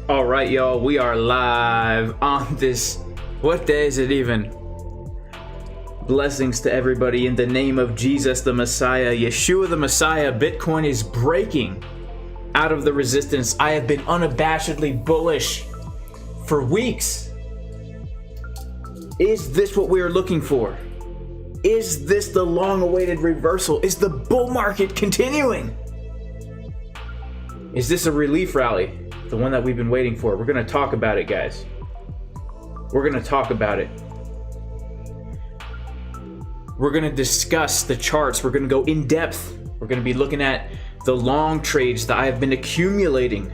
All right, y'all, we are live on this. What day is it even? Blessings to everybody in the name of Jesus the Messiah, Yeshua the Messiah. Bitcoin is breaking out of the resistance. I have been unabashedly bullish for weeks. Is this what we are looking for? Is this the long-awaited reversal? Is the bull market continuing? Is this a relief rally? The one that we've been waiting for. We're going to talk about it, guys. We're going to talk about it. We're going to discuss the charts. We're going to go in depth. We're going to be looking at the long trades that I have been accumulating.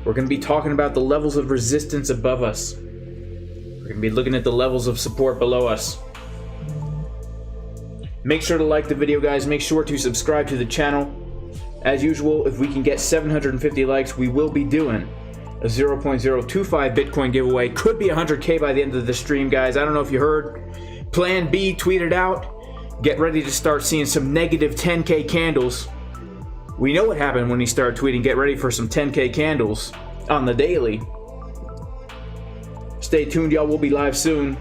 We're going to be talking about the levels of resistance above us. We're going to be looking at the levels of support below us. Make sure to like the video, guys. Make sure to subscribe to the channel. As usual, if we can get 750 likes, we will be doing a 0.025 Bitcoin giveaway. Could be 100K by the end of the stream, guys. I don't know if you heard. Plan B tweeted out. Get ready to start seeing some negative 10K candles. We know what happened when he started tweeting. Get ready for some 10K candles on the daily. Stay tuned, y'all. We'll be live soon.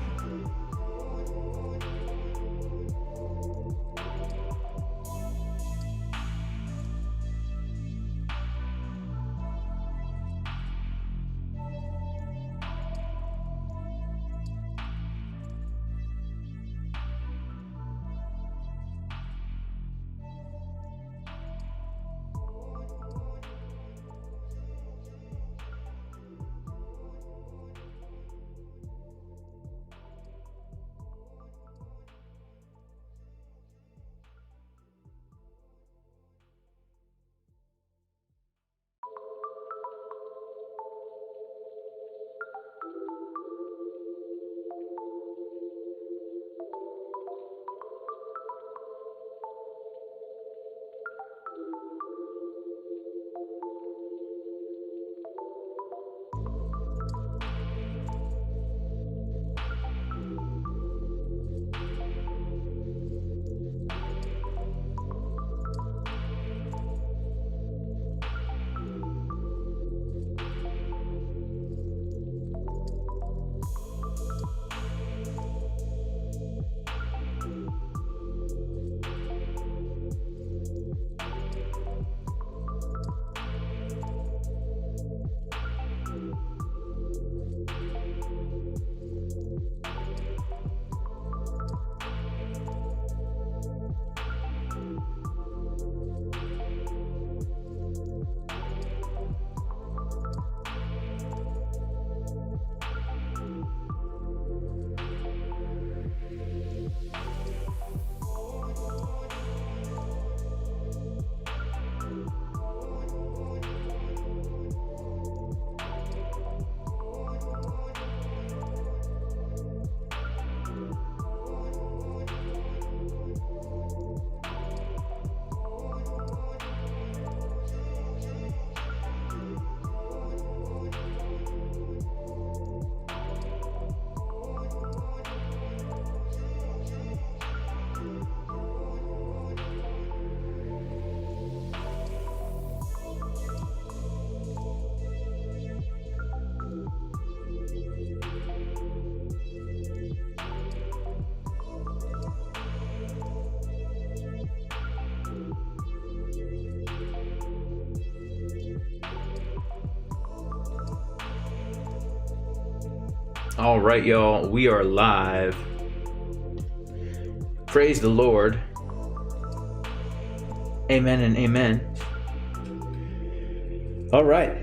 All right, y'all, we are live. Praise the Lord. Amen and amen. All right.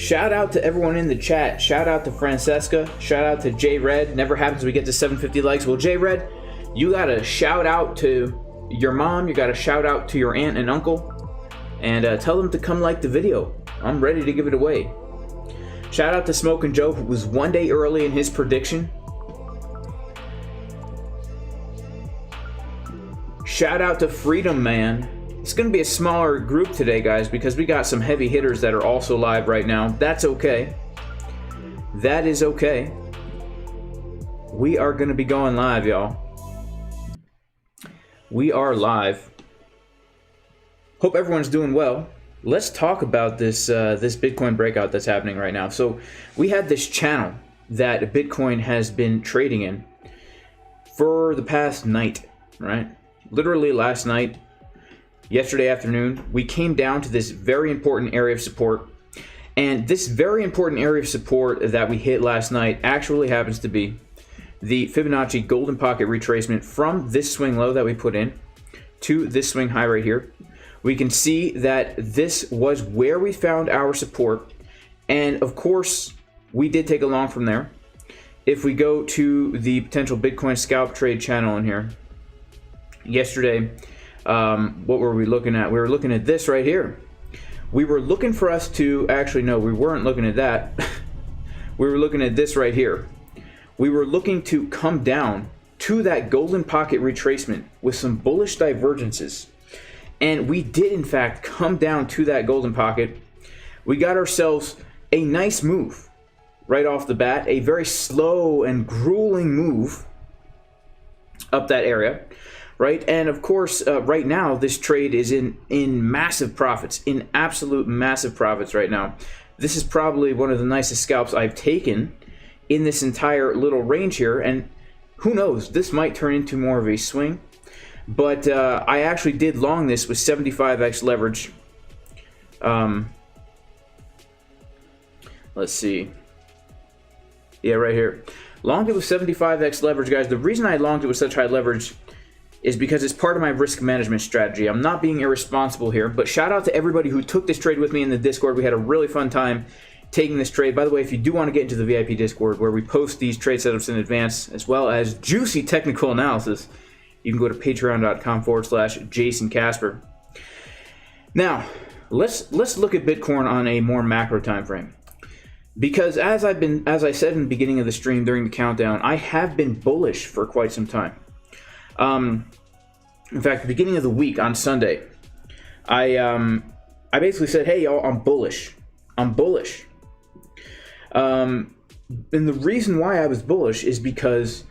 Shout out to everyone in the chat. Shout out to Francesca. Shout out to J Red. Never happens we get to 750 likes. Well, J Red, you got to shout out to your mom. You got to shout out to your aunt and uncle, and tell them to come like the video. I'm ready to give it away. Shout out to Smokin' Joe, who was one day early in his prediction. Shout out to Freedom Man. It's going to be a smaller group today, guys, because we got some heavy hitters that are also live right now. That's okay. That is okay. We are going to be going live, y'all. We are live. Hope everyone's doing well. Let's talk about this this Bitcoin breakout that's happening right now. So we had this channel that Bitcoin has been trading in for the past night, right? Literally last night, yesterday afternoon, we came down to this very important area of support. And this very important area of support that we hit last night actually happens to be the Fibonacci golden pocket retracement from this swing low that we put in to this swing high right here. We can see that this was where we found our support. And of course, we did take a long from there. If we go to the potential Bitcoin scalp trade channel in here, yesterday, what were we looking at? We were looking at this right here. We were looking for us to, actually no, we weren't looking at that. We were looking at this right here. We were looking to come down to that golden pocket retracement with some bullish divergences. And we did in fact come down to that golden pocket. We got ourselves a nice move right off the bat, a very slow and grueling move up that area. Right, and of course, right now, this trade is in massive profits, in absolute massive profits right now. This is probably one of the nicest scalps I've taken in this entire little range here, and who knows, this might turn into more of a swing. But I actually did long this with 75x leverage. Let's see. Yeah, right here. Longed it with 75x leverage, guys. The reason I longed it with such high leverage is because it's part of my risk management strategy. I'm not being irresponsible here, but shout out to everybody who took this trade with me in the Discord. We had a really fun time taking this trade. By the way, if you do want to get into the VIP Discord where we post these trade setups in advance, as well as juicy technical analysis, you can go to patreon.com/Jason Casper. Now, let's look at Bitcoin on a more macro time frame. Because as I said in the beginning of the stream during the countdown, I have been bullish for quite some time. In fact, the beginning of the week on Sunday, I basically said, "Hey, y'all, I'm bullish. I'm bullish." And the reason why I was bullish is because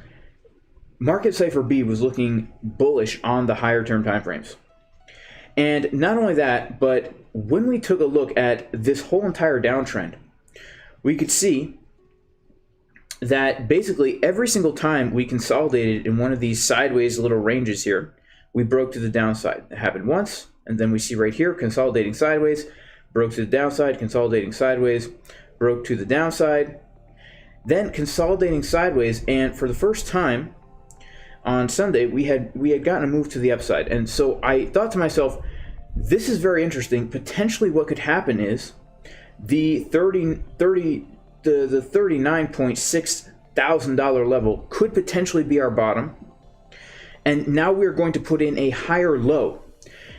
market Cipher B was looking bullish on the higher term timeframes. And not only that, but when we took a look at this whole entire downtrend, we could see that basically every single time we consolidated in one of these sideways little ranges here, we broke to the downside. It happened once, and then we see right here, consolidating sideways, broke to the downside, consolidating sideways, broke to the downside, then consolidating sideways, and for the first time on Sunday, we had gotten a move to the upside. And so I thought to myself, this is very interesting. Potentially what could happen is the $39.6 thousand level could potentially be our bottom, and now we're going to put in a higher low.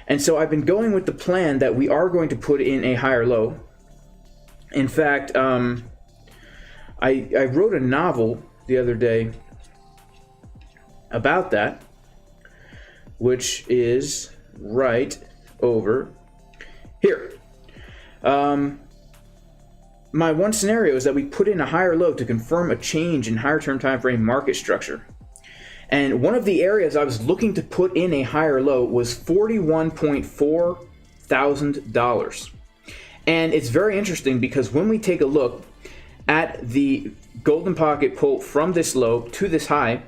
And so I've been going with the plan that we are going to put in a higher low. In fact, I wrote a novel the other day about that, which is right over here. My one scenario is that we put in a higher low to confirm a change in higher term time frame market structure. And one of the areas I was looking to put in a higher low was $41.4 thousand. And it's very interesting because when we take a look at the golden pocket pull from this low to this high,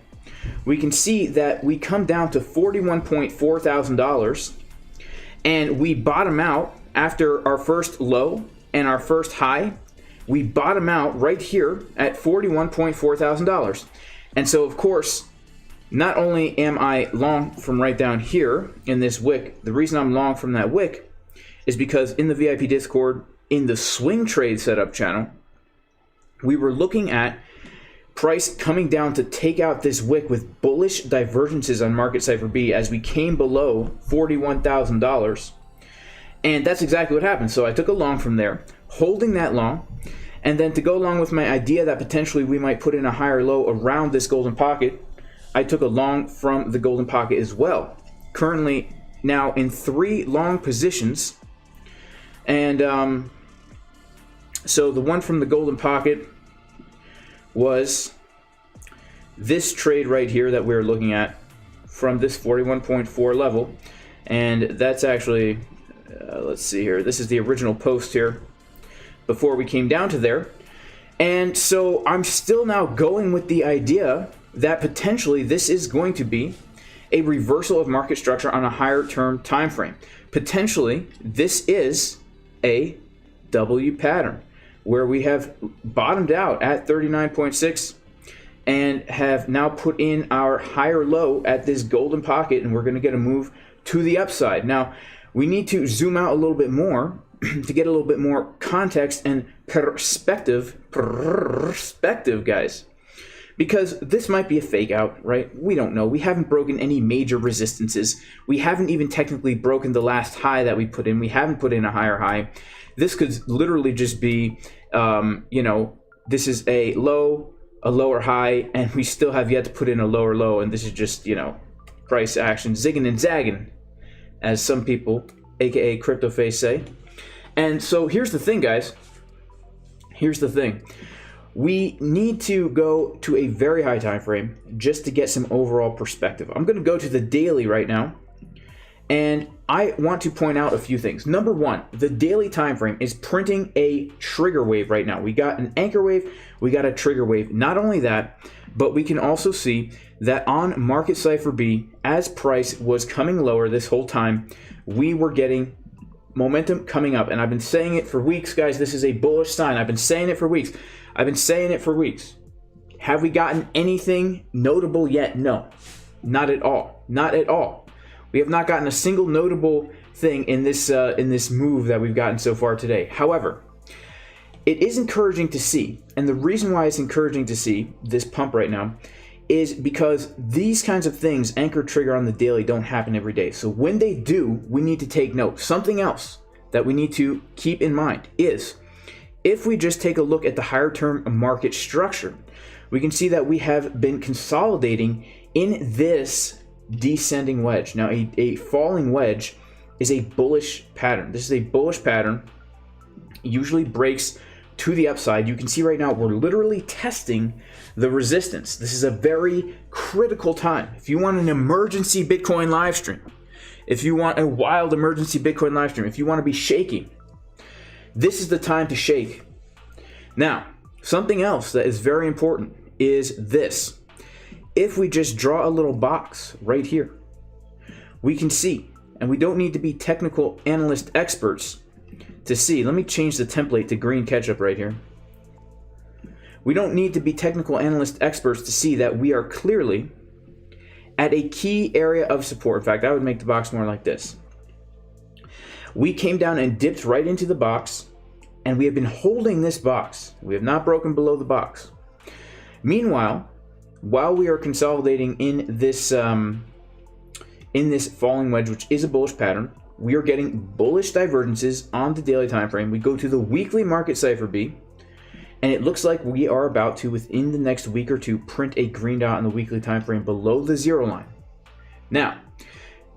we can see that we come down to $41.4 thousand, and we bottom out after our first low and our first high. We bottom out right here at $41.4 thousand. And so, of course, not only am I long from right down here in this wick, the reason I'm long from that wick is because in the VIP Discord, in the swing trade setup channel, we were looking at price coming down to take out this wick with bullish divergences on market Cipher B as we came below $41,000. And that's exactly what happened. So I took a long from there, holding that long, and then to go along with my idea that potentially we might put in a higher low around this golden pocket, I took a long from the golden pocket as well. Currently now in 3 long positions. And so the one from the golden pocket was this trade right here that we're looking at from this 41.4 level. And that's actually, let's see here, this is the original post here before we came down to there. And so I'm still now going with the idea that potentially this is going to be a reversal of market structure on a higher term time frame. Potentially this is a W pattern where we have bottomed out at 39.6 and have now put in our higher low at this golden pocket, and we're going to get a move to the upside. Now we need to zoom out a little bit more to get a little bit more context and perspective, guys, because this might be a fake out, right? We don't know. We haven't broken any major resistances. We haven't even technically broken the last high that we put in. We haven't put in a higher high. This could literally just be, you know, this is a low, a lower high, and we still have yet to put in a lower low, and this is just, you know, price action, zigging and zagging, as some people, aka Crypto Face, say. And so here's the thing, guys. Here's the thing. We need to go to a very high time frame just to get some overall perspective. I'm going to go to the daily right now, and I want to point out a few things. Number one, the daily time frame is printing a trigger wave right now. We got an anchor wave, we got a trigger wave. Not only that, but we can also see that on market Cipher B, as price was coming lower this whole time, we were getting momentum coming up. And I've been saying it for weeks, guys. This is a bullish sign. I've been saying it for weeks. Have we gotten anything notable yet? No, not at all. Not at all. We have not gotten a single notable thing in this move that we've gotten so far today. However, it is encouraging to see, and the reason why it's encouraging to see this pump right now is because these kinds of things, anchor trigger on the daily, don't happen every day. So when they do, we need to take note. Something else that we need to keep in mind is, if we just take a look at the higher term market structure, we can see that we have been consolidating in this descending wedge. Now a falling wedge is a bullish pattern. This is a bullish pattern, usually breaks to the upside. You can see right now we're literally testing the resistance. This is a very critical time. If you want an emergency Bitcoin live stream, if you want a wild emergency Bitcoin live stream, if you want to be shaking, this is the time to shake. Now, something else that is very important is this. If we just draw a little box right here, we can see, and we don't need to be technical analyst experts to see. Let me change the template to green ketchup right here. We don't need to be technical analyst experts to see that we are clearly at a key area of support. In fact, I would make the box more like this. We came down and dipped right into the box, and we have been holding this box. We have not broken below the box. Meanwhile, while we are consolidating in this falling wedge, which is a bullish pattern, we are getting bullish divergences on the daily time frame. We go to the weekly market Cipher B, and it looks like we are about to, within the next week or two, print a green dot on the weekly time frame below the 0 line. Now,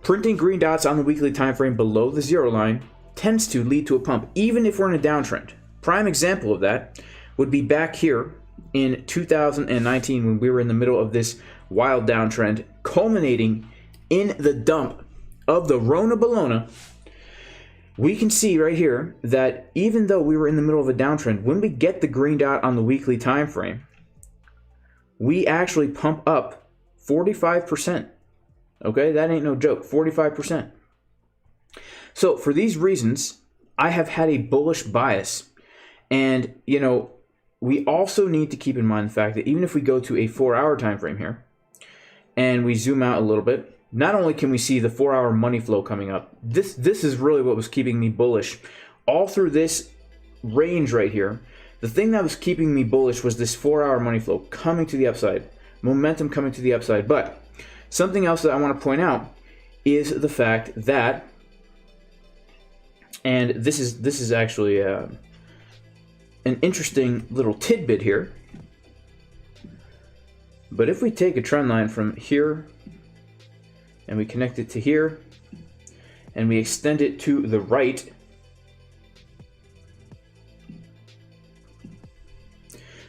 printing green dots on the weekly time frame below the 0 line tends to lead to a pump, even if we're in a downtrend. Prime example of that would be back here in 2019 when we were in the middle of this wild downtrend, culminating in the dump of the Rona Bologna. We can see right here that even though we were in the middle of a downtrend, when we get the green dot on the weekly time frame, we actually pump up 45%. Okay, that ain't no joke, 45%. So for these reasons, I have had a bullish bias. And, you know, we also need to keep in mind the fact that even if we go to a 4-hour time frame here and we zoom out a little bit, not only can we see the 4-hour money flow coming up, this is really what was keeping me bullish all through this range right here, the thing that was keeping me bullish was this 4-hour money flow coming to the upside, momentum coming to the upside. But something else that I want to point out is the fact that, and this is actually an interesting little tidbit here, but if we take a trend line from here and we connect it to here and we extend it to the right,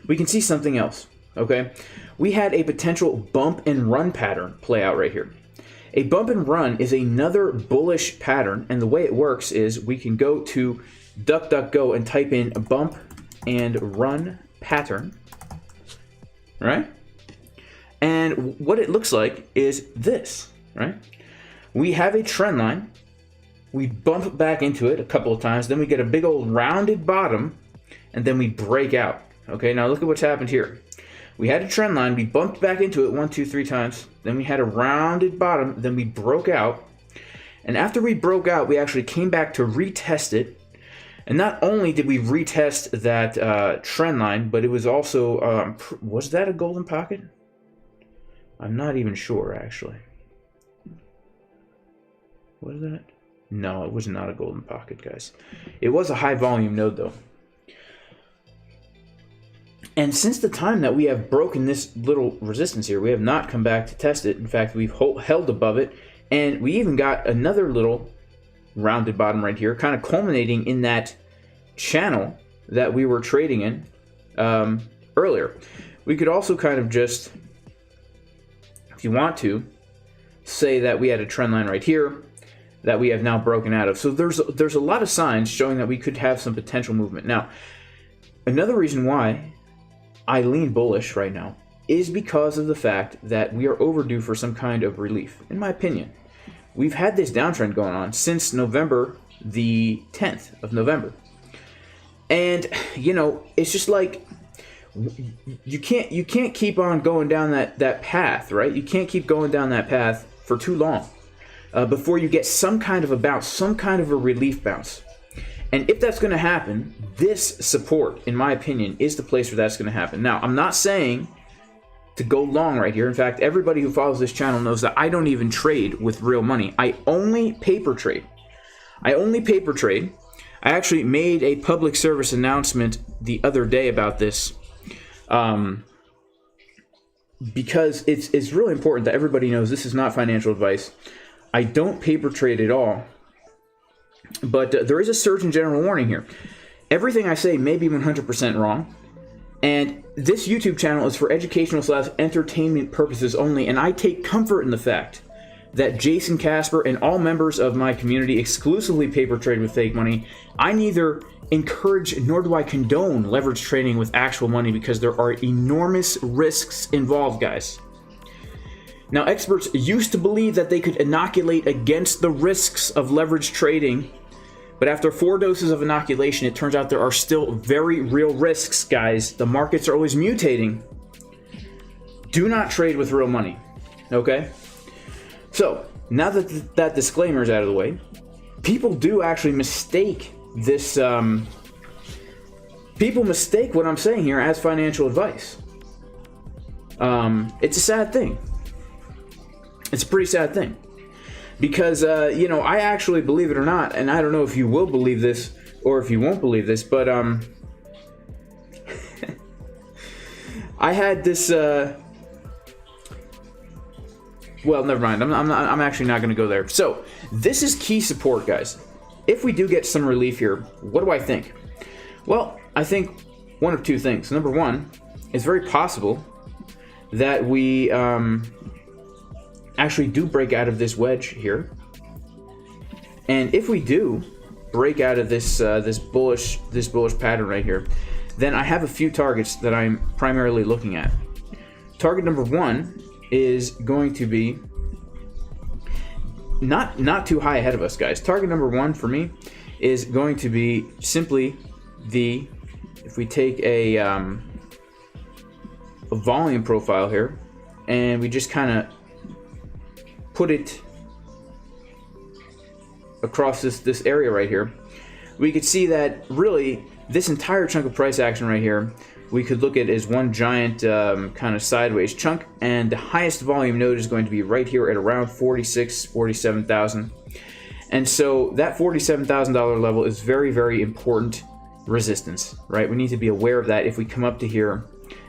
we can see something else, okay? We had a potential bump and run pattern play out right here. A bump and run is another bullish pattern, and the way it works is we can go to DuckDuckGo and type in bump and run pattern, right? And what it looks like is this, right? We have a trend line, we bump back into it a couple of times, then we get a big old rounded bottom, and then we break out. Okay, now look at what's happened here. We had a trend line, we bumped back into it 1, 2, 3 times, then we had a rounded bottom, then we broke out, and after we broke out, we actually came back to retest it. And not only did we retest that trend line, but it was also, was that a golden pocket? I'm not even sure, actually. Was that? No, it was not a golden pocket, guys. It was a high volume node, though. And since the time that we have broken this little resistance here, we have not come back to test it. In fact, we've held above it, and we even got another little rounded bottom right here, kind of culminating in that channel that we were trading in earlier. We could also kind of just, if you want to, say that we had a trend line right here that we have now broken out of. So there's a lot of signs showing that we could have some potential movement. Now, another reason why I lean bullish right now is because of the fact that we are overdue for some kind of relief, in my opinion. We've had this downtrend going on since November the 10th of November. And, you know, it's just like, you can't keep on going down that path, right? You can't keep going down that path for too long before you get some kind of a bounce, some kind of a relief bounce. And if that's going to happen, this support, in my opinion, is the place where that's going to happen. Now, I'm not saying to go long right here. In fact, everybody who follows this channel knows that I don't even trade with real money. I only paper trade. I only paper trade. I actually made a public service announcement the other day about this because it's really important that everybody knows this is not financial advice. I don't paper trade at all. But there is a Surgeon General warning here. Everything I say may be 100% wrong. And this YouTube channel is for educational / entertainment purposes only. And I take comfort in the fact that Jason Casper and all members of my community exclusively paper trade with fake money. I neither encourage nor do I condone leverage trading with actual money because there are enormous risks involved, guys. Now, experts used to believe that they could inoculate against the risks of leverage trading, but after 4 doses of inoculation, it turns out there are still very real risks, guys. The markets are always mutating. Do not trade with real money, okay? So, now that that disclaimer is out of the way, people do actually mistake this, people mistake what I'm saying here as financial advice. It's a sad thing. It's a pretty sad thing. Because, you know, I actually, believe it or not, and I don't know if you will believe this or if you won't believe this, but I had this, well, never mind. I'm actually not going to go there. So, this is key support, guys. If we do get some relief here, what do I think? Well, I think one of two things. Number one, it's very possible that we actually do break out of this wedge here. And if we do break out of this this bullish pattern right here, then I have a few targets that I'm primarily looking at. Target number one is going to be not too high ahead of us, guys. Target number one for me is going to be simply the, if we take a volume profile here and we just kind of put it across this area right here, we could see that really this entire chunk of price action right here, we could look at as one giant kind of sideways chunk, and the highest volume node is going to be right here at around 47,000. And so that $47,000 level is very, very important resistance, right? We need to be aware of that if we come up to here,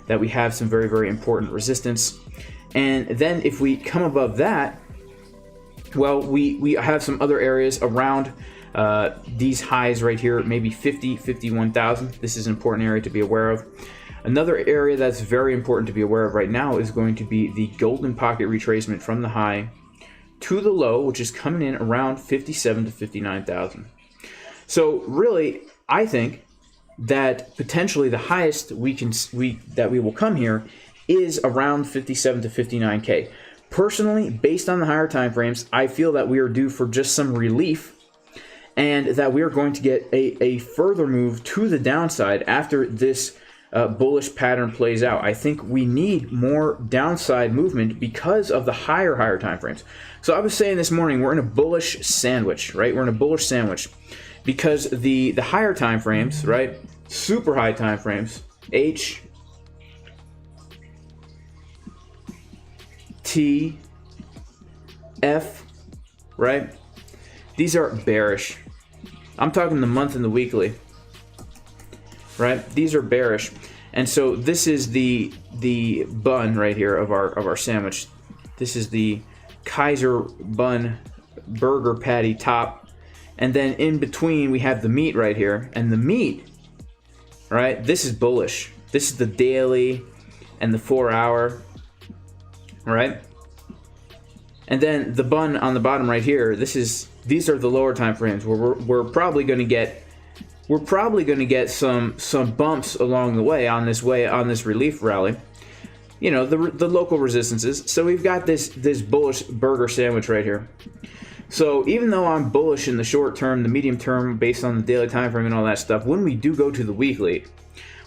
that we have some very, very important resistance. And then if we come above that, well, we have some other areas around these highs right here, maybe 51,000. This is an important area to be aware of. Another area that's very important to be aware of right now is going to be the golden pocket retracement from the high to the low, which is coming in around 57 to 59,000. So really, I think that potentially the highest that we will come here is around 57 to 59K. Personally, based on the higher time frames, I feel that we are due for just some relief, and that we are going to get a further move to the downside after this bullish pattern plays out. I think we need more downside movement because of the higher time frames. So I was saying this morning, we're in a bullish sandwich, right? We're in a bullish sandwich because the higher time frames, right? Super high time frames, H, T, F, right? These are bearish. I'm talking the month and the weekly, right? These are bearish. And so this is the bun right here of our sandwich. This is the Kaiser bun burger patty top. And then in between we have the meat right here. And the meat, right? This is bullish. This is the daily and the 4-hour, right? And then the bun on the bottom right here, these are the lower time frames where we're probably going to get some bumps along the way on this relief rally. You know, the local resistances. So we've got this bullish burger sandwich right here. So even though I'm bullish in the short term, the medium term, based on the daily time frame and all that stuff, when we do go to the weekly,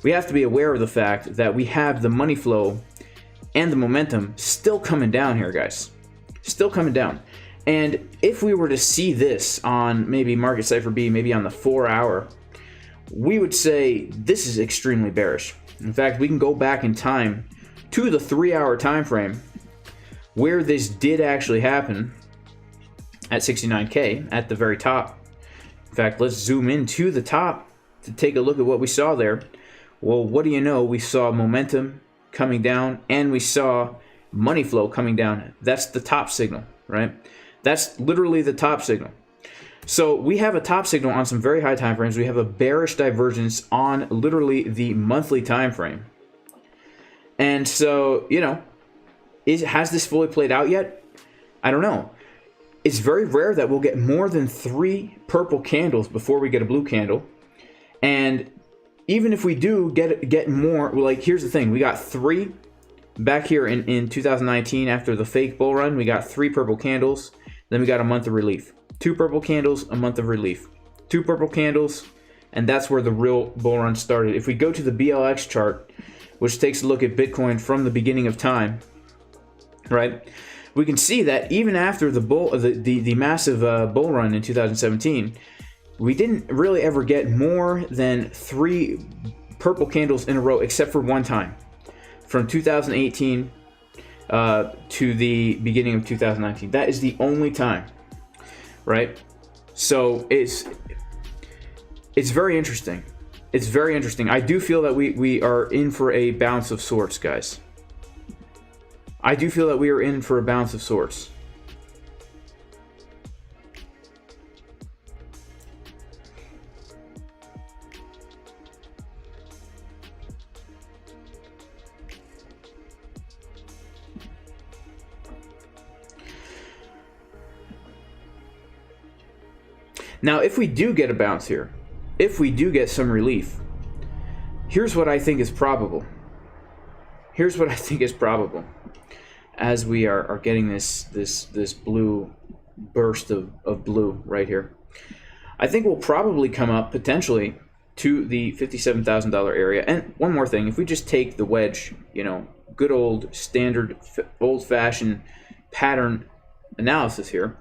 we have to be aware of the fact that we have the money flow and the momentum still coming down here, guys. Still coming down. And if we were to see this on maybe Market Cipher B, maybe on the 4-hour, we would say this is extremely bearish. In fact, we can go back in time to the 3-hour time frame where this did actually happen at 69K at the very top. In fact, let's zoom in to the top to take a look at what we saw there. Well, what do you know? We saw momentum coming down and we saw money flow coming down. That's the top signal, right? That's literally the top signal. So we have a top signal on some very high time frames. We have a bearish divergence on literally the monthly time frame. And so, you know, has this fully played out yet? I don't know. It's very rare that we'll get more than 3 purple candles before we get a blue candle. And even if we do get more, like, here's the thing. We got 3 back here in 2019 after the fake bull run. We got 3 purple candles. Then we got a month of relief. 2 purple candles, a month of relief. 2 purple candles, and that's where the real bull run started. If we go to the BLX chart, which takes a look at Bitcoin from the beginning of time, right? We can see that even after the massive bull run in 2017, we didn't really ever get more than 3 purple candles in a row, except for one time, from 2018 to the beginning of 2019. That is the only time, right? So it's very interesting. It's very interesting. I do feel that we are in for a bounce of sorts, guys. I do feel that we are in for a bounce of sorts. Now, if we do get a bounce here, if we do get some relief, here's what I think is probable. Here's what I think is probable as we are getting this blue burst of blue right here. I think we'll probably come up potentially to the $57,000 area. And one more thing, if we just take the wedge, you know, good old standard old-fashioned pattern analysis here,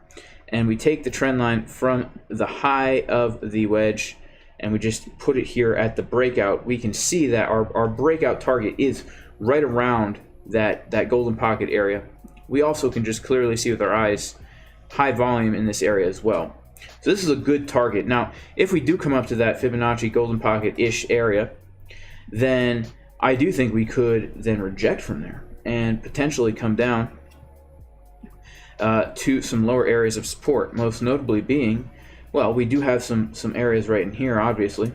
and we take the trend line from the high of the wedge and we just put it here at the breakout, we can see that our breakout target is right around that golden pocket area. We also can just clearly see with our eyes high volume in this area as well. So this is a good target. Now, if we do come up to that Fibonacci golden pocket-ish area, then I do think we could then reject from there and potentially come down to some lower areas of support, most notably being, well, we do have some areas right in here, obviously,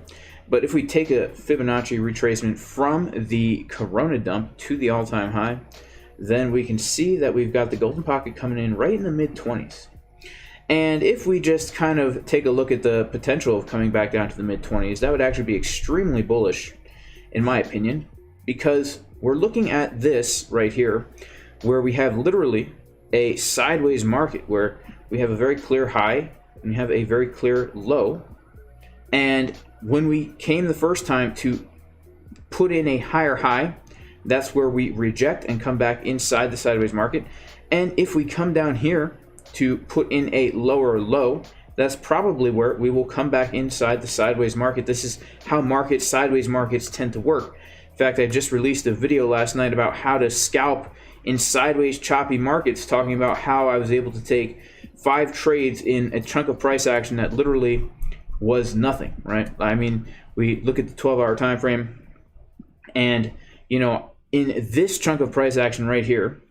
but if we take a Fibonacci retracement from the Corona dump to the all-time high, then we can see that we've got the golden pocket coming in right in the mid-20s. And if we just kind of take a look at the potential of coming back down to the mid-20s, that would actually be extremely bullish, in my opinion, because we're looking at this right here, where we have literally a sideways market, where we have a very clear high and we have a very clear low. And when we came the first time to put in a higher high, that's where we reject and come back inside the sideways market. And if we come down here to put in a lower low, that's probably where we will come back inside the sideways market. This is how sideways markets tend to work. In fact, I just released a video last night about how to scalp in sideways choppy markets, talking about how I was able to take 5 trades in a chunk of price action that literally was nothing, right? I mean, we look at the 12-hour time frame, and you know, in this chunk of price action right here,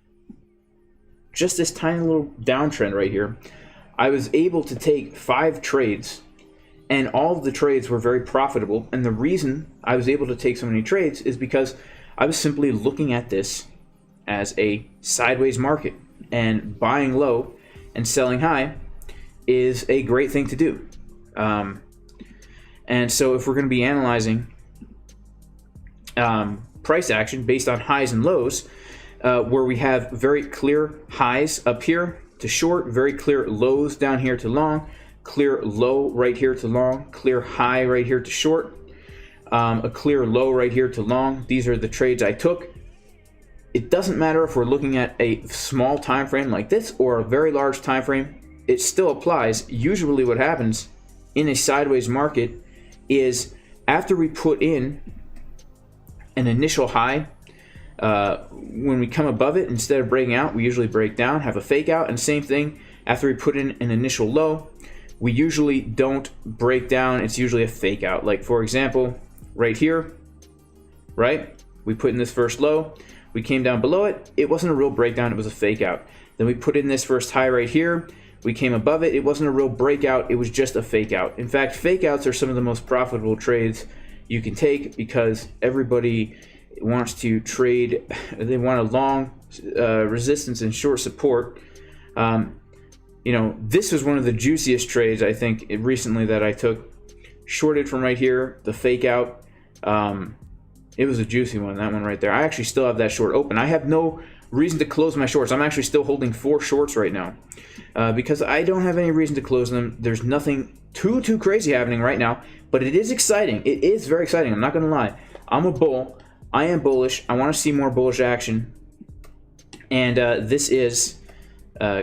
just this tiny little downtrend right here, I was able to take 5 trades, and all of the trades were very profitable. And the reason I was able to take so many trades is because I was simply looking at this as a sideways market, and buying low and selling high is a great thing to do. And so if we're going to be analyzing price action based on highs and lows, where we have very clear highs up here to short, very clear lows down here to long, clear low right here to long, clear high right here to short, a clear low right here to long. These are the trades I took. It doesn't matter if we're looking at a small time frame like this or a very large time frame, it still applies. Usually what happens in a sideways market is after we put in an initial high, when we come above it, instead of breaking out, we usually break down, have a fake out, and same thing after we put in an initial low, we usually don't break down, it's usually a fake out. Like for example, right here, right? We put in this first low, we came down below it, it wasn't a real breakdown, it was a fake out. Then we put in this first high right here, we came above it, it wasn't a real breakout, it was just a fake out. In fact, fake outs are some of the most profitable trades you can take because everybody wants to trade, they want a long resistance and short support. You know, this was one of the juiciest trades I think recently that I took. Shorted from right here, the fake out. It was a juicy one, that one right there. I actually still have that short open. I have no reason to close my shorts. I'm actually still holding 4 shorts right now because I don't have any reason to close them. There's nothing too crazy happening right now, but it is exciting. It is very exciting. I'm not going to lie. I'm a bull. I am bullish. I want to see more bullish action, and this is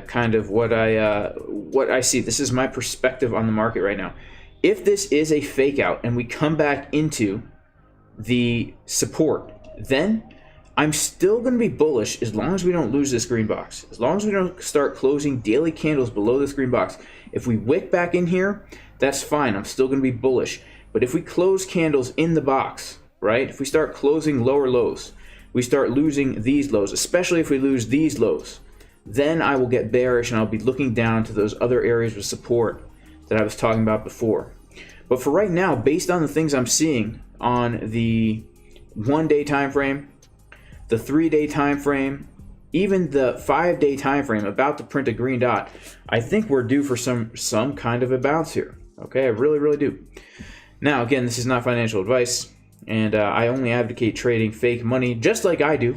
kind of what I see. This is my perspective on the market right now. If this is a fake out and we come back into the support, then I'm still going to be bullish as long as we don't lose this green box. As long as we don't start closing daily candles below this green box. If we wick back in here, that's fine. I'm still going to be bullish. But if we close candles in the box, right? If we start closing lower lows, we start losing these lows, especially if we lose these lows, then I will get bearish and I'll be looking down to those other areas of support that I was talking about before. But for right now, based on the things I'm seeing on the 1-day time frame, the 3-day time frame, even the 5-day time frame about to print a green dot, I think we're due for some kind of a bounce here. Okay, I really do. Now, again, this is not financial advice, and I only advocate trading fake money just like I do.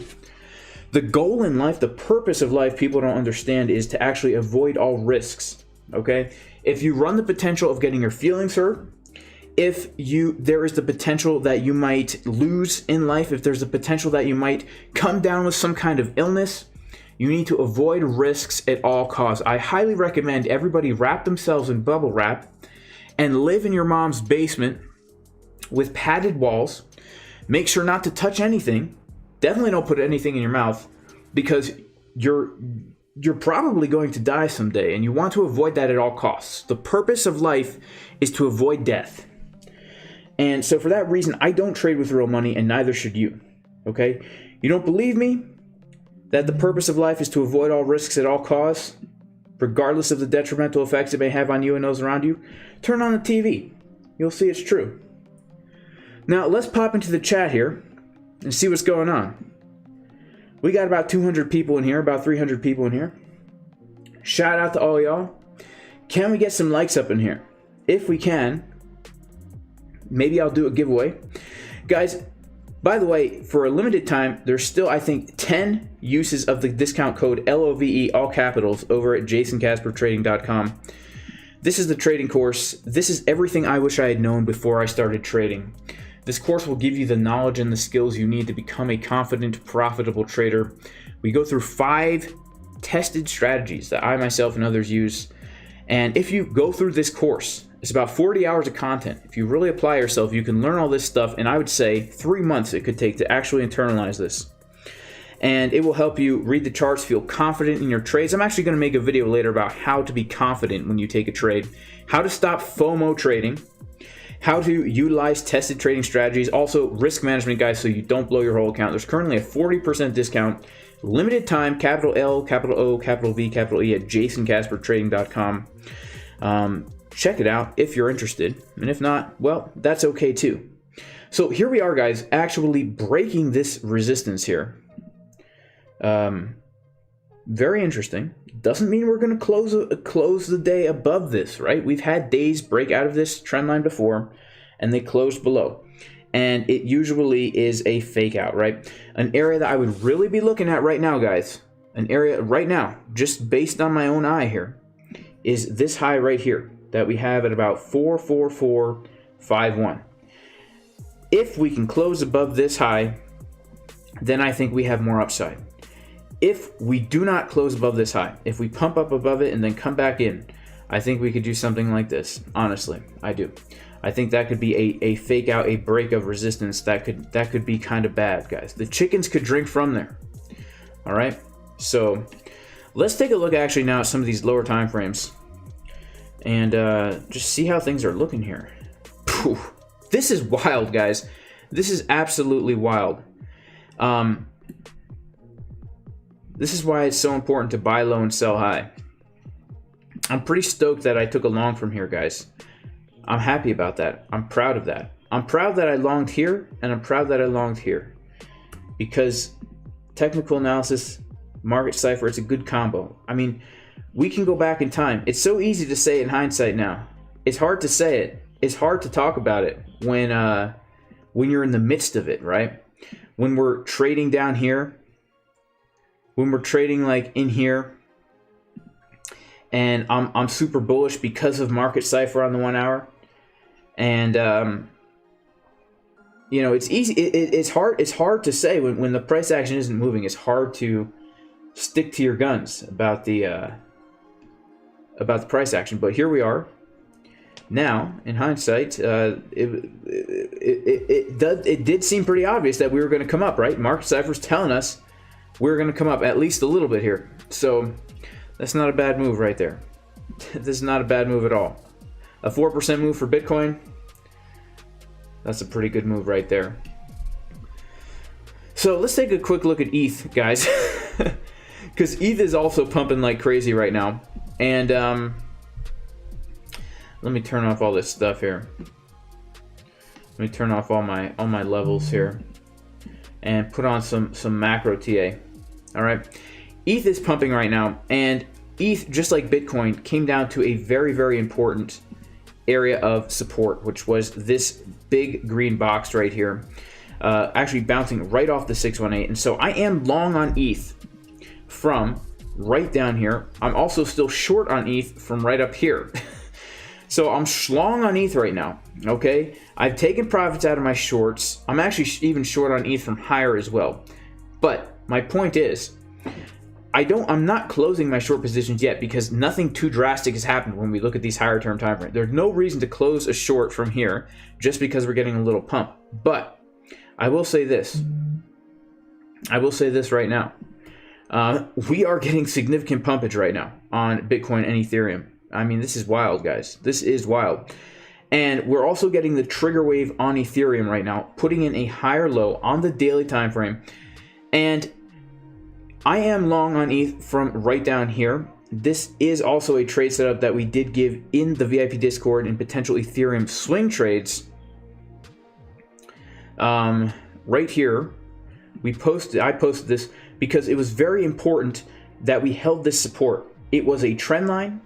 The goal in life, the purpose of life, people don't understand, is to actually avoid all risks. Okay, if you run the potential of getting your feelings hurt, if there is the potential that you might lose in life, if there's the potential that you might come down with some kind of illness, you need to avoid risks at all costs. I highly recommend everybody wrap themselves in bubble wrap and live in your mom's basement with padded walls. Make sure not to touch anything. Definitely don't put anything in your mouth, because you're probably going to die someday, and you want to avoid that at all costs. The purpose of life is to avoid death. And so for that reason, I don't trade with real money, and neither should you. Okay? You don't believe me that the purpose of life is to avoid all risks at all costs, regardless of the detrimental effects it may have on you and those around you? Turn on the TV. You'll see it's true. Now, let's pop into the chat here and see what's going on. We got about 200 people in here, about 300 people in here. Shout out to all y'all. Can we get some likes up in here? If we can, maybe I'll do a giveaway. Guys, by the way, for a limited time, there's still, I think, 10 uses of the discount code LOVE, all capitals, over at jasoncaspertrading.com. This is the trading course. This is everything I wish I had known before I started trading. This course will give you the knowledge and the skills you need to become a confident, profitable trader. We go through 5 tested strategies that I myself and others use. And if you go through this course, it's about 40 hours of content. If you really apply yourself, you can learn all this stuff. And I would say 3 months it could take to actually internalize this. And it will help you read the charts, feel confident in your trades. I'm actually going to make a video later about how to be confident when you take a trade, how to stop FOMO trading, how to utilize tested trading strategies, also risk management, guys, so you don't blow your whole account. There's currently a 40% discount, limited time, capital L, capital O, capital V, capital E, at jasoncaspertrading.com. Check it out if you're interested, and if not, well, that's okay too. So here we are, guys, actually breaking this resistance here. Very interesting. Doesn't mean we're going to close the day above this, right? We've had days break out of this trend line before, and they closed below. And it usually is a fake out, right? An area that I would really be looking at right now, guys, an area right now, just based on my own eye here, is this high right here that we have at about 44451. If we can close above this high, then I think we have more upside. If we do not close above this high, if we pump up above it and then come back in, I think we could do something like this. Honestly, I do. I think that could be a fake out, a break of resistance. That could be kind of bad, guys. The chickens could drink from there. All right. So let's take a look actually now at some of these lower time frames and just see how things are looking here. Phew. This is wild, guys. This is absolutely wild. This is why it's so important to buy low and sell high. I'm pretty stoked that I took a long from here, guys. I'm happy about that. I'm proud of that. I'm proud that I longed here, and I'm proud that I longed here. Because technical analysis, market cipher, it's a good combo. I mean, we can go back in time. It's so easy to say it in hindsight now. It's hard to say it. It's hard to talk about it when you're in the midst of it, right? When we're trading down here, when we're trading like in here, and I'm super bullish because of market cipher on the 1 hour, and you know, it's easy. It's hard to say when the price action isn't moving. It's hard to stick to your guns about the price action. But here we are. Now, in hindsight, it did seem pretty obvious that we were going to come up, right? Market cipher's telling us we're going to come up at least a little bit here. So that's not a bad move right there. This is not a bad move at all. A 4% move for Bitcoin. That's a pretty good move right there. So let's take a quick look at ETH, guys. Because ETH is also pumping like crazy right now. And let me turn off all this stuff here. Let me turn off all my levels here. And put on some macro TA. All right, ETH is pumping right now, and ETH, just like Bitcoin, came down to a very, very important area of support, which was this big green box right here, actually bouncing right off the 618. And so I am long on ETH from right down here. I'm also still short on ETH from right up here. So I'm long on ETH right now, okay? I've taken profits out of my shorts. I'm actually even short on ETH from higher as well. But my point is, I'm not closing my short positions yet because nothing too drastic has happened when we look at these higher term time frames. There's no reason to close a short from here just because we're getting a little pump. But I will say this. I will say this right now. We are getting significant pumpage right now on Bitcoin and Ethereum. I mean, this is wild, guys. This is wild. And we're also getting the trigger wave on Ethereum right now, putting in a higher low on the daily time frame. And I am long on ETH from right down here. This is also a trade setup that we did give in the VIP Discord and potential Ethereum swing trades. Right here, I posted this because it was very important that we held this support. It was a trend line,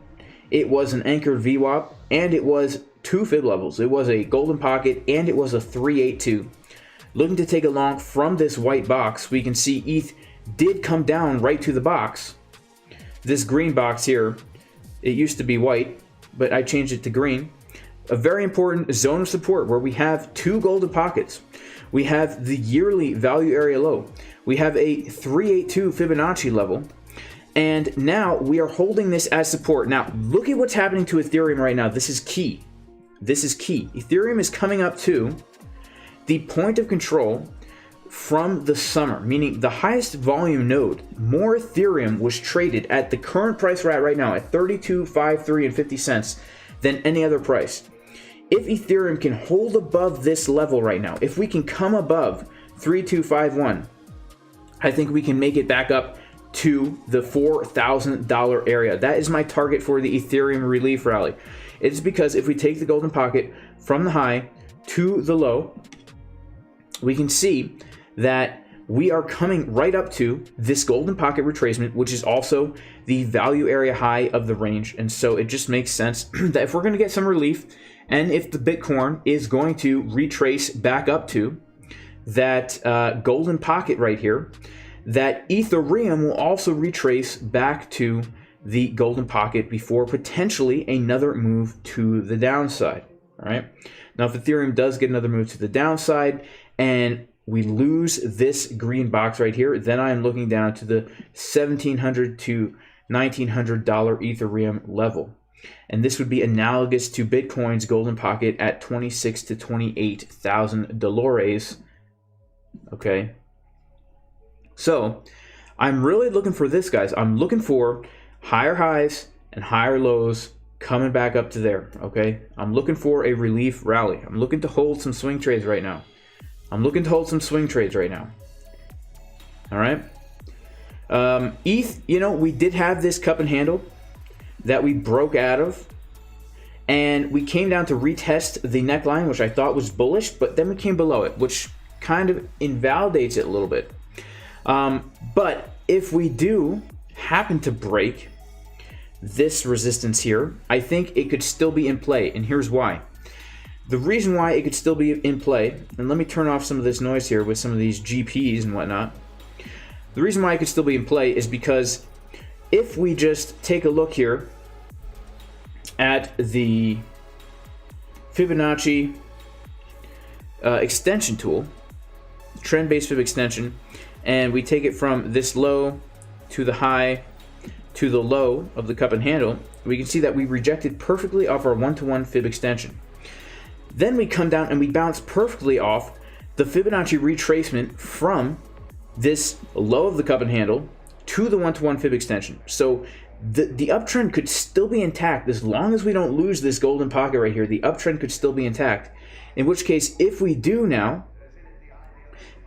it was an anchored VWAP, and it was 2 fib levels. It was a golden pocket, and it was a 382. Looking to take a long from this white box, we can see ETH did come down right to the box. This green box here, it used to be white, but I changed it to green. A very important zone of support where we have 2 golden pockets. We have the yearly value area low. We have a 382 Fibonacci level. And now we are holding this as support. Now, look at what's happening to Ethereum right now. This is key. This is key. Ethereum is coming up to the point of control from the summer, meaning the highest volume node. More Ethereum was traded at the current price we're at right now at 32.53 and 50 cents than any other price. If Ethereum can hold above this level right now, if we can come above 3251, I think we can make it back up to the $4,000 area. That is my target for the Ethereum relief rally. It's because if we take the golden pocket from the high to the low, we can see that we are coming right up to this golden pocket retracement, which is also the value area high of the range. And so it just makes sense that if we're going to get some relief, and if the Bitcoin is going to retrace back up to that golden pocket right here, that Ethereum will also retrace back to the golden pocket before potentially another move to the downside. All right. Now, if Ethereum does get another move to the downside and we lose this green box right here, then I'm looking down to the $1,700 to $1,900 Ethereum level. And this would be analogous to Bitcoin's golden pocket at 26 to 28,000 dollars. Okay. So I'm really looking for this, guys. I'm looking for higher highs and higher lows coming back up to there. Okay. I'm looking for a relief rally. I'm looking to hold some swing trades right now. All right. ETH, you know, we did have this cup and handle that we broke out of, and we came down to retest the neckline, which I thought was bullish, but then we came below it, which kind of invalidates it a little bit. But if we do happen to break this resistance here, I think it could still be in play, and here's why. The reason why it could still be in play, and let me turn off some of this noise here with some of these GPs and whatnot. The reason why it could still be in play is because if we just take a look here at the Fibonacci extension tool, trend-based Fib extension, and we take it from this low to the high to the low of the cup and handle, we can see that we rejected perfectly off our 1-to-1 Fib extension. Then we come down and we bounce perfectly off the Fibonacci retracement from this low of the cup and handle to the 1-to-1 Fib extension. So the uptrend could still be intact as long as we don't lose this golden pocket right here. The uptrend could still be intact. In which case, if we do now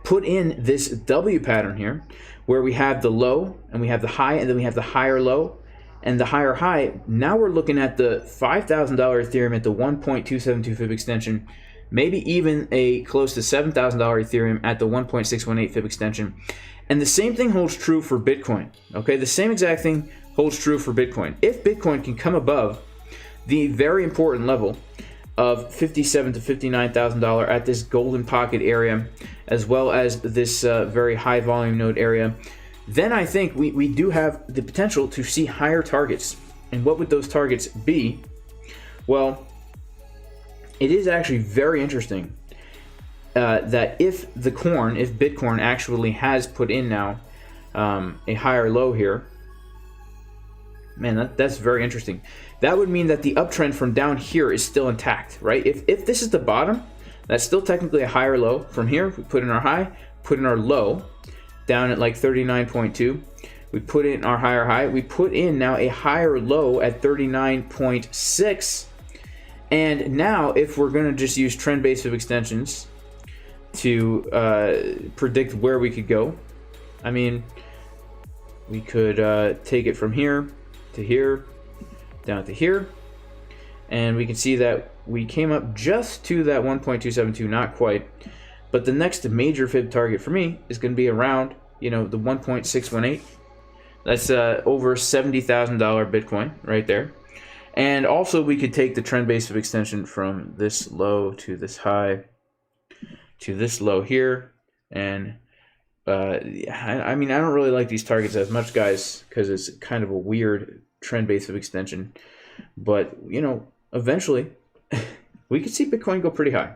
put in this W pattern here, where we have the low and we have the high and then we have the higher low and the higher high, now we're looking at the $5,000 Ethereum at the 1.272 Fib extension, maybe even a close to $7,000 Ethereum at the 1.618 Fib extension. And the same thing holds true for Bitcoin. Okay, the same exact thing holds true for Bitcoin. If Bitcoin can come above the very important level of $57,000 to $59,000 at this golden pocket area, as well as this very high volume node area, then I think we do have the potential to see higher targets. And what would those targets be? Well, it is actually very interesting that if Bitcoin actually has put in now a higher low here, Man, that's very interesting. That would mean that the uptrend from down here is still intact, right? If this is the bottom, that's still technically a higher low. From here, we put in our high, put in our low, down at like 39.2. We put in our higher high. We put in now a higher low at 39.6. And now, if we're going to just use trend-based extensions to predict where we could go, I mean, we could take it from here to here, down to here, and we can see that we came up just to that 1.272, not quite, but the next major fib target for me is going to be around, you know, the 1.618. That's over $70,000 Bitcoin right there. And also we could take the trend-based extension from this low to this high to this low here, and I mean, I don't really like these targets as much, guys, because it's kind of a weird trend-based extension. But, you know, eventually we could see Bitcoin go pretty high.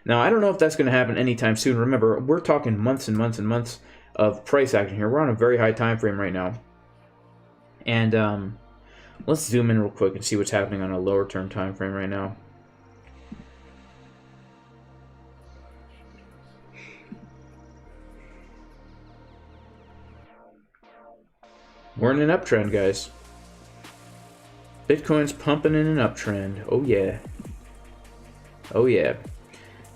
Now, I don't know if that's going to happen anytime soon. Remember, we're talking months and months and months of price action here. We're on a very high time frame right now. And let's zoom in real quick and see what's happening on a lower term time frame right now. We're in an uptrend, guys. Bitcoin's pumping in an uptrend. Oh yeah. Oh yeah.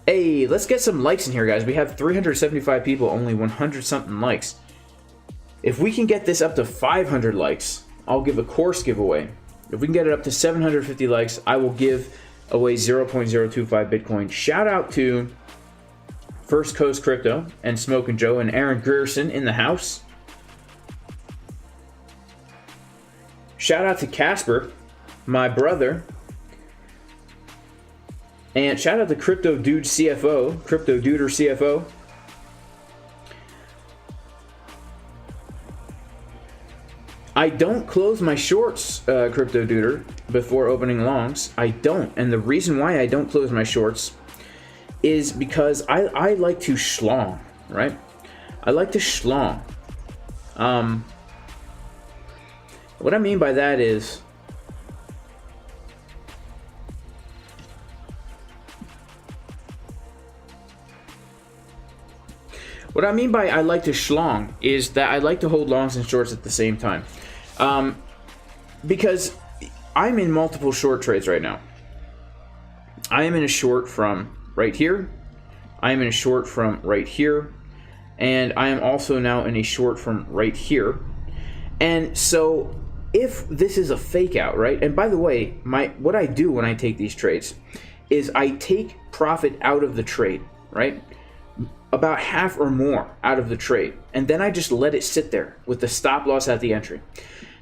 Hey, let's get some likes in here, guys. We have 375 people, only 100 something likes. If we can get this up to 500 likes, I'll give a course giveaway. If we can get it up to 750 likes, I will give away 0.025 Bitcoin. Shout out to First Coast Crypto and Smoke and Joe and Aaron Grierson in the house. Shout out to Casper, my brother. And shout out to Crypto Dude CFO, Crypto Duder CFO. I don't close my shorts, Crypto Duder, before opening longs. I don't. And the reason why I don't close my shorts is because I like to schlong, right? I like to schlong. What I mean by that is, what I mean by I like to schlong is that I like to hold longs and shorts at the same time. Because I'm in multiple short trades right now. I am in a short from right here. I am in a short from right here. And I am also now in a short from right here. And so if this is a fake out, right? And by the way, what I do when I take these trades is I take profit out of the trade, right? About half or more out of the trade, and then I just let it sit there with the stop loss at the entry.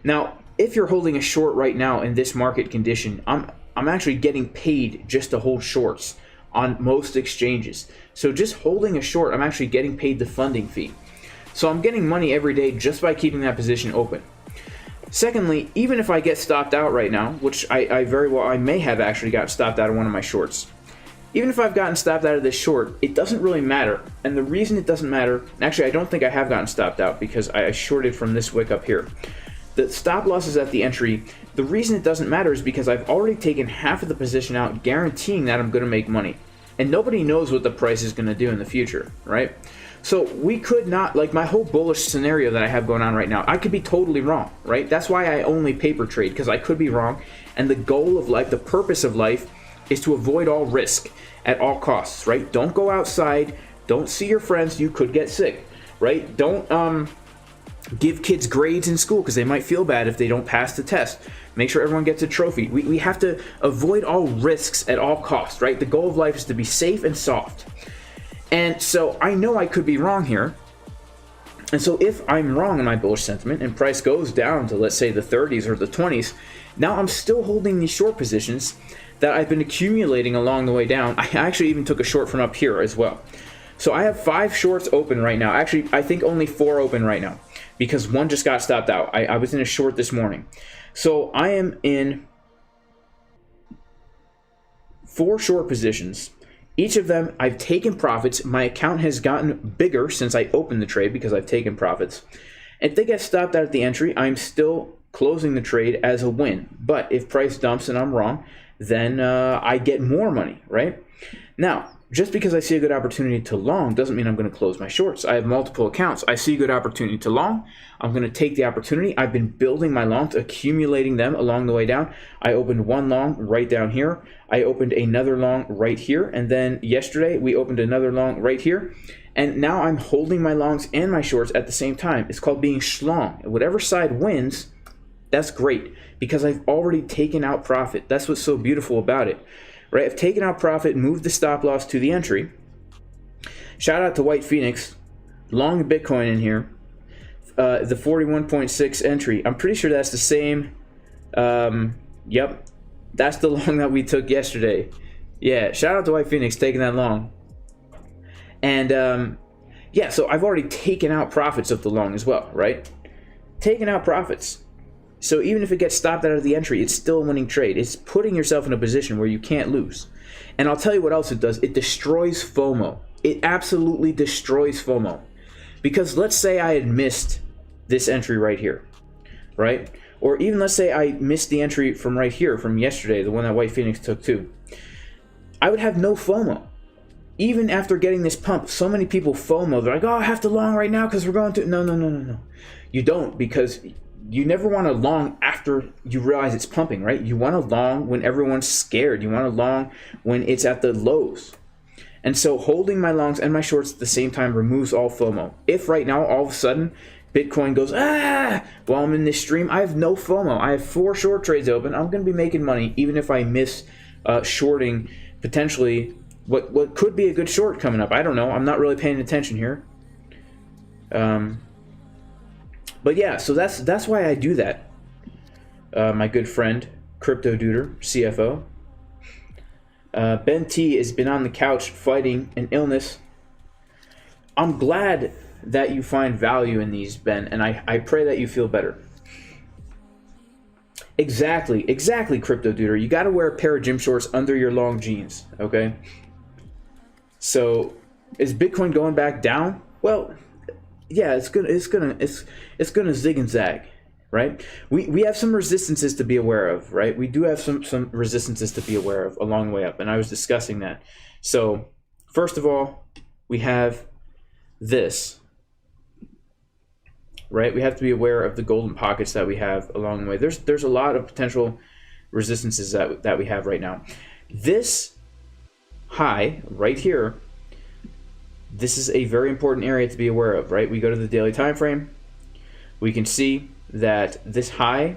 Now, if you're holding a short right now in this market condition, I'm actually getting paid just to hold shorts on most exchanges. So just holding a short, I'm actually getting paid the funding fee. So I'm getting money every day just by keeping that position open. Secondly, even if I get stopped out right now, which I may have actually got stopped out of one of my shorts. Even if I've gotten stopped out of this short, it doesn't really matter. And the reason it doesn't matter, actually I don't think I have gotten stopped out because I shorted from this wick up here. The stop loss is at the entry. The reason it doesn't matter is because I've already taken half of the position out, guaranteeing that I'm going to make money. And nobody knows what the price is going to do in the future, right? So we could not, like my whole bullish scenario that I have going on right now, I could be totally wrong, right? That's why I only paper trade, because I could be wrong. And the goal of life, the purpose of life, is to avoid all risk at all costs, right? Don't go outside. Don't see your friends. You could get sick, right? Don't give kids grades in school because they might feel bad if they don't pass the test. Make sure everyone gets a trophy. We have to avoid all risks at all costs, right? The goal of life is to be safe and soft. And so I know I could be wrong here. And so if I'm wrong in my bullish sentiment and price goes down to, let's say, the 30s or the 20s, now I'm still holding these short positions that I've been accumulating along the way down. I actually even took a short from up here as well. So I have 5 shorts open right now. Actually, I think only 4 open right now because one just got stopped out. I was in a short this morning. So I am in 4 short positions. Each of them, I've taken profits. My account has gotten bigger since I opened the trade because I've taken profits. If they get stopped out at the entry, I'm still closing the trade as a win. But if price dumps and I'm wrong, then I get more money, right? Now, just because I see a good opportunity to long doesn't mean I'm going to close my shorts. I have multiple accounts. I see a good opportunity to long. I'm going to take the opportunity. I've been building my longs, accumulating them along the way down. I opened one long right down here. I opened another long right here. And then yesterday we opened another long right here. And now I'm holding my longs and my shorts at the same time. It's called being schlong. Whatever side wins, that's great because I've already taken out profit. That's what's so beautiful about it. Right, I've taken out profit, moved the stop loss to the entry. Shout out to White Phoenix, long Bitcoin in here. The 41.6 entry. I'm pretty sure that's the same. Yep, that's the long that we took yesterday. Yeah, shout out to White Phoenix taking that long. And yeah, so I've already taken out profits of the long as well, right? Taken out profits. So even if it gets stopped out of the entry, it's still a winning trade. It's putting yourself in a position where you can't lose. And I'll tell you what else it does. It destroys FOMO. It absolutely destroys FOMO. Because let's say I had missed this entry right here, right? Or even let's say I missed the entry from right here, from yesterday, the one that White Phoenix took too. I would have no FOMO. Even after getting this pump, so many people FOMO. They're like, oh, I have to long right now because we're going to... No. You don't, because... You never want to long after you realize it's pumping, right? You want to long when everyone's scared. You want to long when it's at the lows. And so holding my longs and my shorts at the same time removes all FOMO. If right now, all of a sudden, Bitcoin goes, while I'm in this stream, I have no FOMO. I have 4 short trades open. I'm going to be making money even if I miss shorting potentially what could be a good short coming up. I don't know. I'm not really paying attention here. But yeah, so that's why I do that. My good friend, Crypto Duder, CFO. Ben T has been on the couch fighting an illness. I'm glad that you find value in these, Ben, and I pray that you feel better. Exactly, Crypto Duder. You got to wear a pair of gym shorts under your long jeans, okay? So, is Bitcoin going back down? Well, yeah, it's gonna zig and zag, right? We have some resistances to be aware of, right? We do have some resistances to be aware of along the way up, and I was discussing that. So first of all, we have this, right? We have to be aware of the golden pockets that we have along the way. There's a lot of potential resistances that we have right now. This high right here, this is a very important area to be aware of, right? We go to the daily time frame. We can see that this high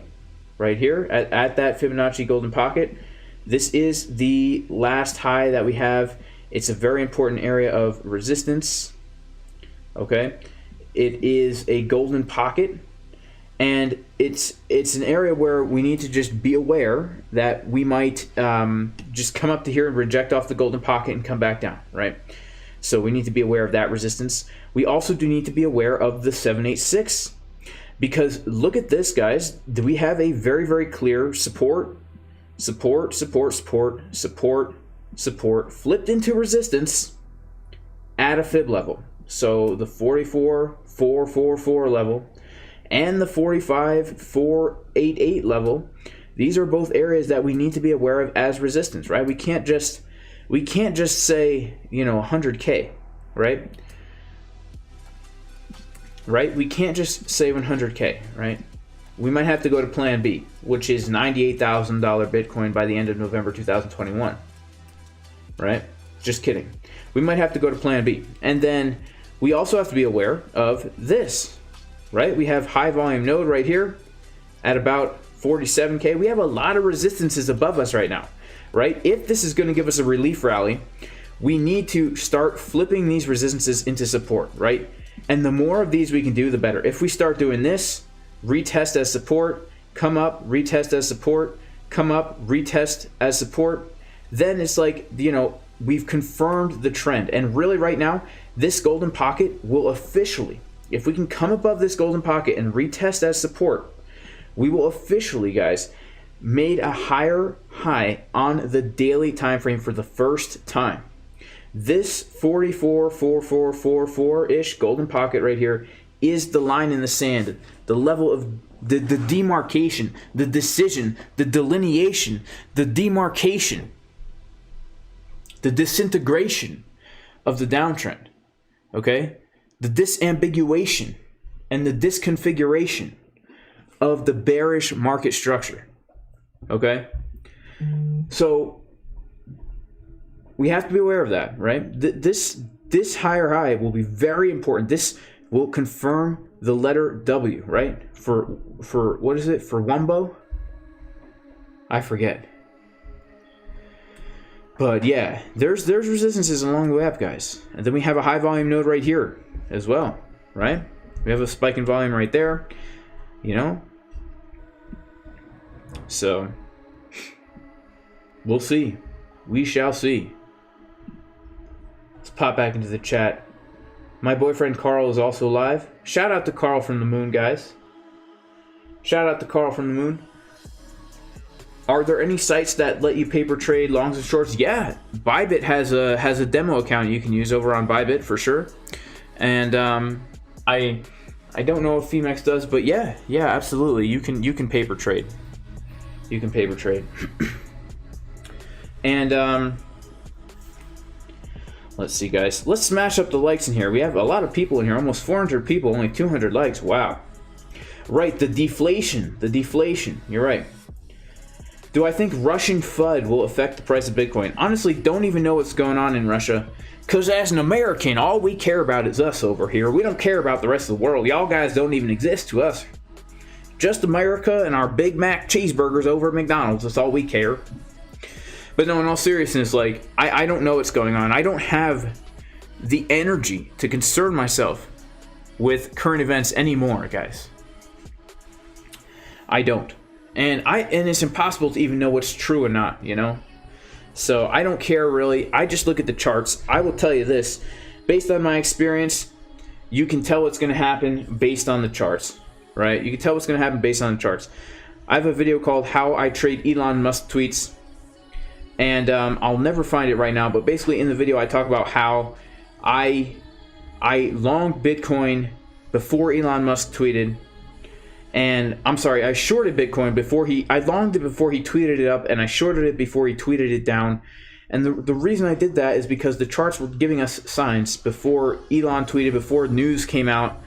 right here at that Fibonacci golden pocket, this is the last high that we have. It's a very important area of resistance, okay? It is a golden pocket, and it's an area where we need to just be aware that we might just come up to here and reject off the golden pocket and come back down, right? So we need to be aware of that resistance. We also do need to be aware of the 786, because look at this, guys. We have a very, very clear support, flipped into resistance at a fib level. So the 44.444 level and the 45.488 level, these are both areas that we need to be aware of as resistance, right? We can't just say, 100K, right? Right? We can't just say 100K, right? We might have to go to plan B, which is $98,000 Bitcoin by the end of November 2021, right? Just kidding. We might have to go to plan B. And then we also have to be aware of this, right? We have high volume node right here at about 47K. We have a lot of resistances above us right now. Right? If this is going to give us a relief rally, we need to start flipping these resistances into support, right? And the more of these we can do, the better. If we start doing this, retest as support, come up, retest as support, come up, retest as support, then it's like, we've confirmed the trend. And really right now, this golden pocket will officially, if we can come above this golden pocket and retest as support, we will officially, guys, made a higher high on the daily time frame for the first time. This 44.4444-ish golden pocket right here is the line in the sand, the level of the demarcation, the decision, the delineation, the demarcation, the disintegration of the downtrend, okay? The disambiguation and the disconfiguration of the bearish market structure, okay? So we have to be aware of that, right? This higher high will be very important. This will confirm the letter W, right? For what is it? For Wumbo? I forget. But yeah, there's resistances along the way up, guys. And then we have a high volume node right here as well, right? We have a spike in volume right there, you know? So we'll see. We shall see. Let's pop back into the chat. My boyfriend Carl is also live. Shout out to Carl from the moon, guys. Shout out to Carl from the moon. Are there any sites that let you paper trade longs and shorts? Yeah, ByBit has a demo account you can use over on ByBit for sure. And I don't know if PHEMEX does, but yeah, absolutely. You can paper trade. You can paper trade. And let's see, guys. Let's smash up the likes in here. We have a lot of people in here. Almost 400 people, only 200 likes. Wow. Right, the deflation. The deflation. You're right. Do I think Russian FUD will affect the price of Bitcoin? Honestly, don't even know what's going on in Russia. Because as an American, all we care about is us over here. We don't care about the rest of the world. Y'all guys don't even exist to us. Just America and our Big Mac cheeseburgers over at McDonald's. That's all we care. But no, in all seriousness, like, I don't know what's going on. I don't have the energy to concern myself with current events anymore, guys. I don't. And it's impossible to even know what's true or not, you know? So I don't care really. I just look at the charts. I will tell you this. Based on my experience, you can tell what's going to happen based on the charts, right? You can tell what's going to happen based on the charts. I have a video called How I Trade Elon Musk Tweets. And I'll never find it right now, but basically in the video I talk about how I longed Bitcoin before Elon Musk tweeted, and I'm sorry, I shorted Bitcoin before I longed it before he tweeted it up, and I shorted it before he tweeted it down. And the reason I did that is because the charts were giving us signs before Elon tweeted, before news came out,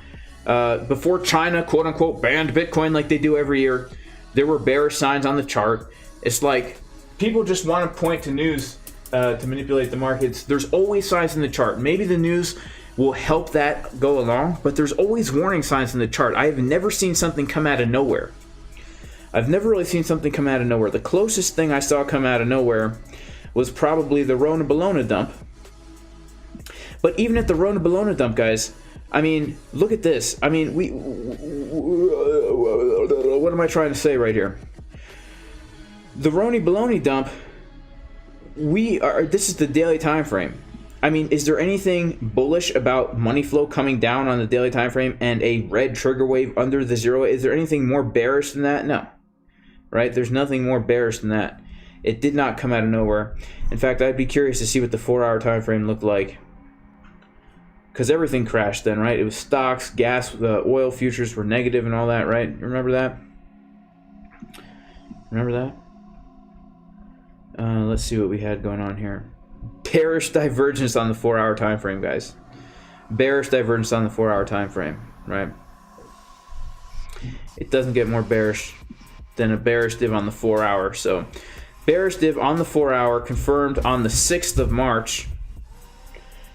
before China quote unquote banned Bitcoin like they do every year. There were bearish signs on the chart. It's like people just want to point to news to manipulate the markets. There's always signs in the chart. Maybe the news will help that go along, but there's always warning signs in the chart. I have never seen something come out of nowhere. I've never really seen something come out of nowhere. The closest thing I saw come out of nowhere was probably the Rona Bologna dump. But even at the Rona Bologna dump, guys, I mean, look at this. I mean, what am I trying to say right here? The Rona Bologna dump, this is the daily time frame. I mean, is there anything bullish about money flow coming down on the daily time frame and a red trigger wave under the zero? Is there anything more bearish than that? No. Right? There's nothing more bearish than that. It did not come out of nowhere. In fact, I'd be curious to see what the 4-hour time frame looked like. Because everything crashed then, right? It was stocks, gas, the oil futures were negative and all that, right? Remember that? Remember that? Let's see what we had going on here. Bearish divergence on the 4-hour time frame, guys. Bearish divergence on the 4-hour time frame, right? It doesn't get more bearish than a bearish div on the 4-hour. So, bearish div on the 4-hour confirmed on the 6th of March.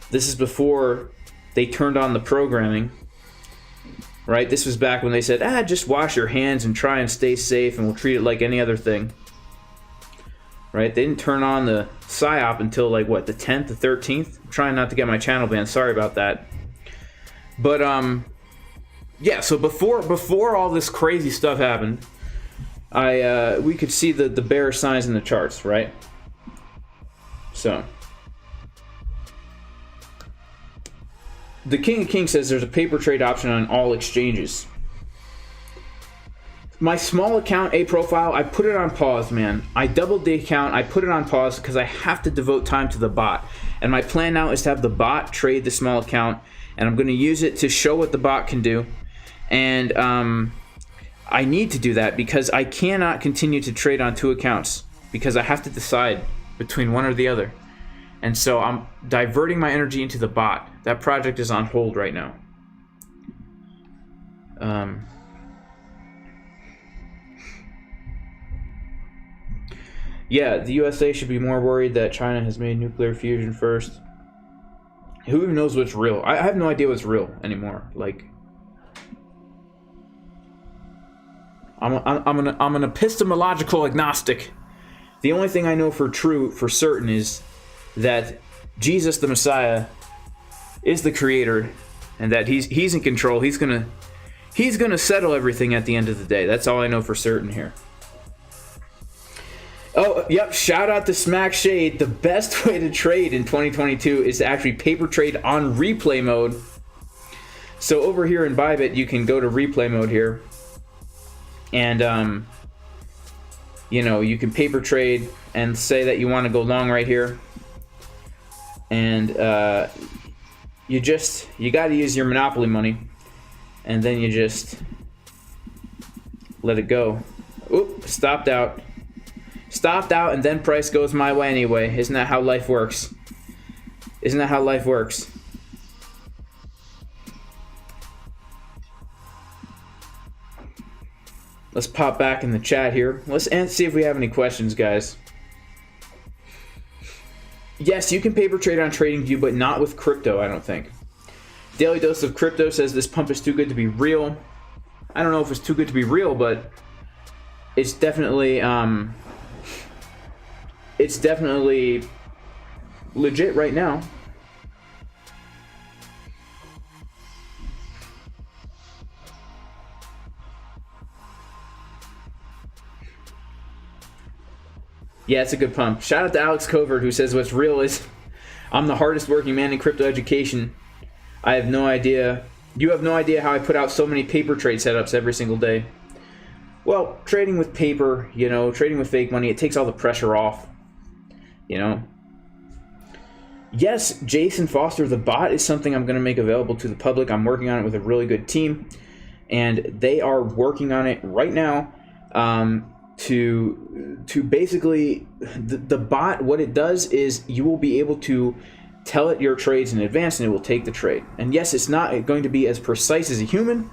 This is before they turned on the programming, right? This was back when they said, just wash your hands and try and stay safe and we'll treat it like any other thing. Right? They didn't turn on the PSYOP until like what, the 10th, the 13th? I'm trying not to get my channel banned. Sorry about that. But yeah, so before all this crazy stuff happened, we could see the bearish signs in the charts, right? So the King of Kings says there's a paper trade option on all exchanges. My small account, A profile, I put it on pause, man. I doubled the account, I put it on pause because I have to devote time to the bot. And my plan now is to have the bot trade the small account and I'm going to use it to show what the bot can do. And I need to do that because I cannot continue to trade on 2 accounts because I have to decide between one or the other. And so I'm diverting my energy into the bot. That project is on hold right now. Yeah, the USA should be more worried that China has made nuclear fusion first. Who even knows what's real? I have no idea what's real anymore. Like, I'm an epistemological agnostic. The only thing I know for certain is that Jesus the Messiah is the creator, and that he's in control. He's gonna settle everything at the end of the day. That's all I know for certain here. Oh, yep, shout out to Smack Shade. The best way to trade in 2022 is to actually paper trade on replay mode. So over here in ByBit, you can go to replay mode here. And, you know, you can paper trade and say that you want to go long right here. And you got to use your Monopoly money. And then you just let it go. Oop, stopped out. Stopped out, and then price goes my way anyway. Isn't that how life works? Isn't that how life works? Let's pop back in the chat here. Let's see if we have any questions, guys. Yes, you can paper trade on TradingView, but not with crypto, I don't think. Daily Dose of Crypto says this pump is too good to be real. I don't know if it's too good to be real, but it's definitely legit right now. Yeah, it's a good pump. Shout out to Alex Covert, who says what's real is I'm the hardest working man in crypto education. I have no idea. You have no idea how I put out so many paper trade setups every single day. Well, trading with paper, you know, trading with fake money, it takes all the pressure off. You know, yes, Jason Foster, the bot, is something I'm going to make available to the public. I'm working on it with a really good team, and they are working on it right now to basically, the bot, what it does is you will be able to tell it your trades in advance, and it will take the trade. And yes, it's not going to be as precise as a human,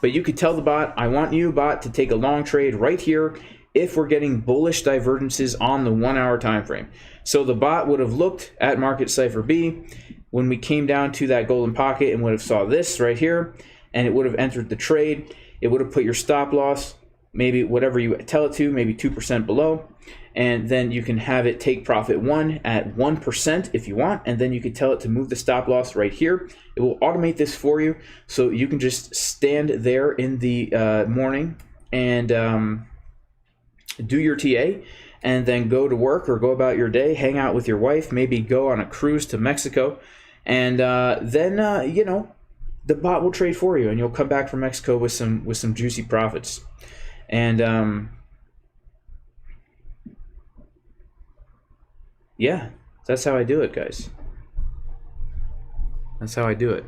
but you could tell the bot, I want you, bot, to take a long trade right here if we're getting bullish divergences on the 1 hour time frame. So the bot would have looked at market Cipher B when we came down to that golden pocket and would have saw this right here, and it would have entered the trade. It would have put your stop loss, maybe whatever you tell it to, maybe 2% below, and then you can have it take profit 1 at 1% if you want, and then you can tell it to move the stop loss right here. It will automate this for you, so you can just stand there in the morning and do your TA, and then go to work or go about your day, hang out with your wife, maybe go on a cruise to Mexico, and then you know, the bot will trade for you, and you'll come back from Mexico with some juicy profits. And yeah, that's how I do it, guys. That's how I do it.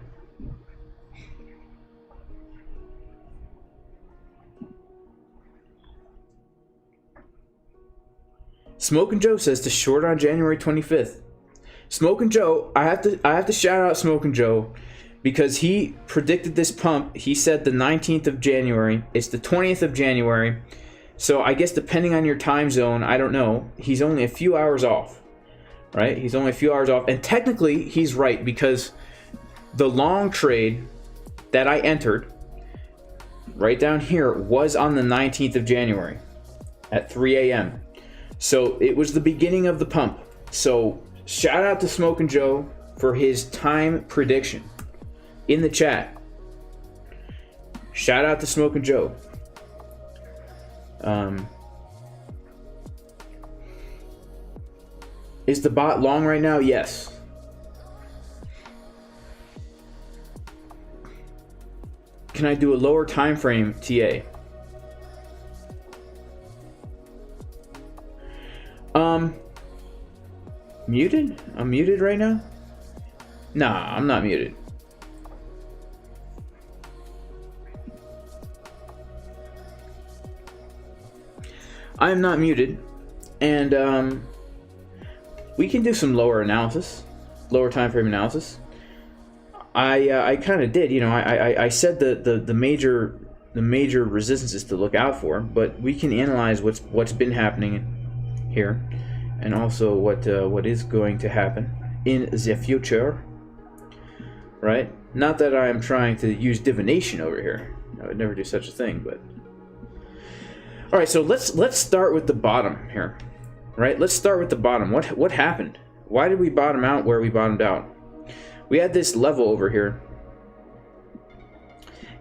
Smokin' Joe says to short on January 25th. Smokin' Joe, I have to shout out Smokin' Joe because he predicted this pump. He said the 19th of January. It's the 20th of January. So I guess depending on your time zone, I don't know. He's only a few hours off, right? He's only a few hours off. And technically, he's right because the long trade that I entered right down here was on the 19th of January at 3 a.m. So it was the beginning of the pump. So shout out to Smokin' Joe for his time prediction in the chat. Shout out to Smokin' Joe. Is the bot long right now? Yes. Can I do a lower time frame TA? Muted? I'm muted right now? Nah, I'm not muted. I am not muted, and we can do some lower analysis, lower time frame analysis. I kind of did, you know, I said the major resistances to look out for, but we can analyze what's been happening here, and also what is going to happen in the future, right? Not that I am trying to use divination over here. I would never do such a thing, but all right. So let's start with the bottom here, right? Let's start with the bottom. What happened? Why did we bottom out where we bottomed out? We had this level over here,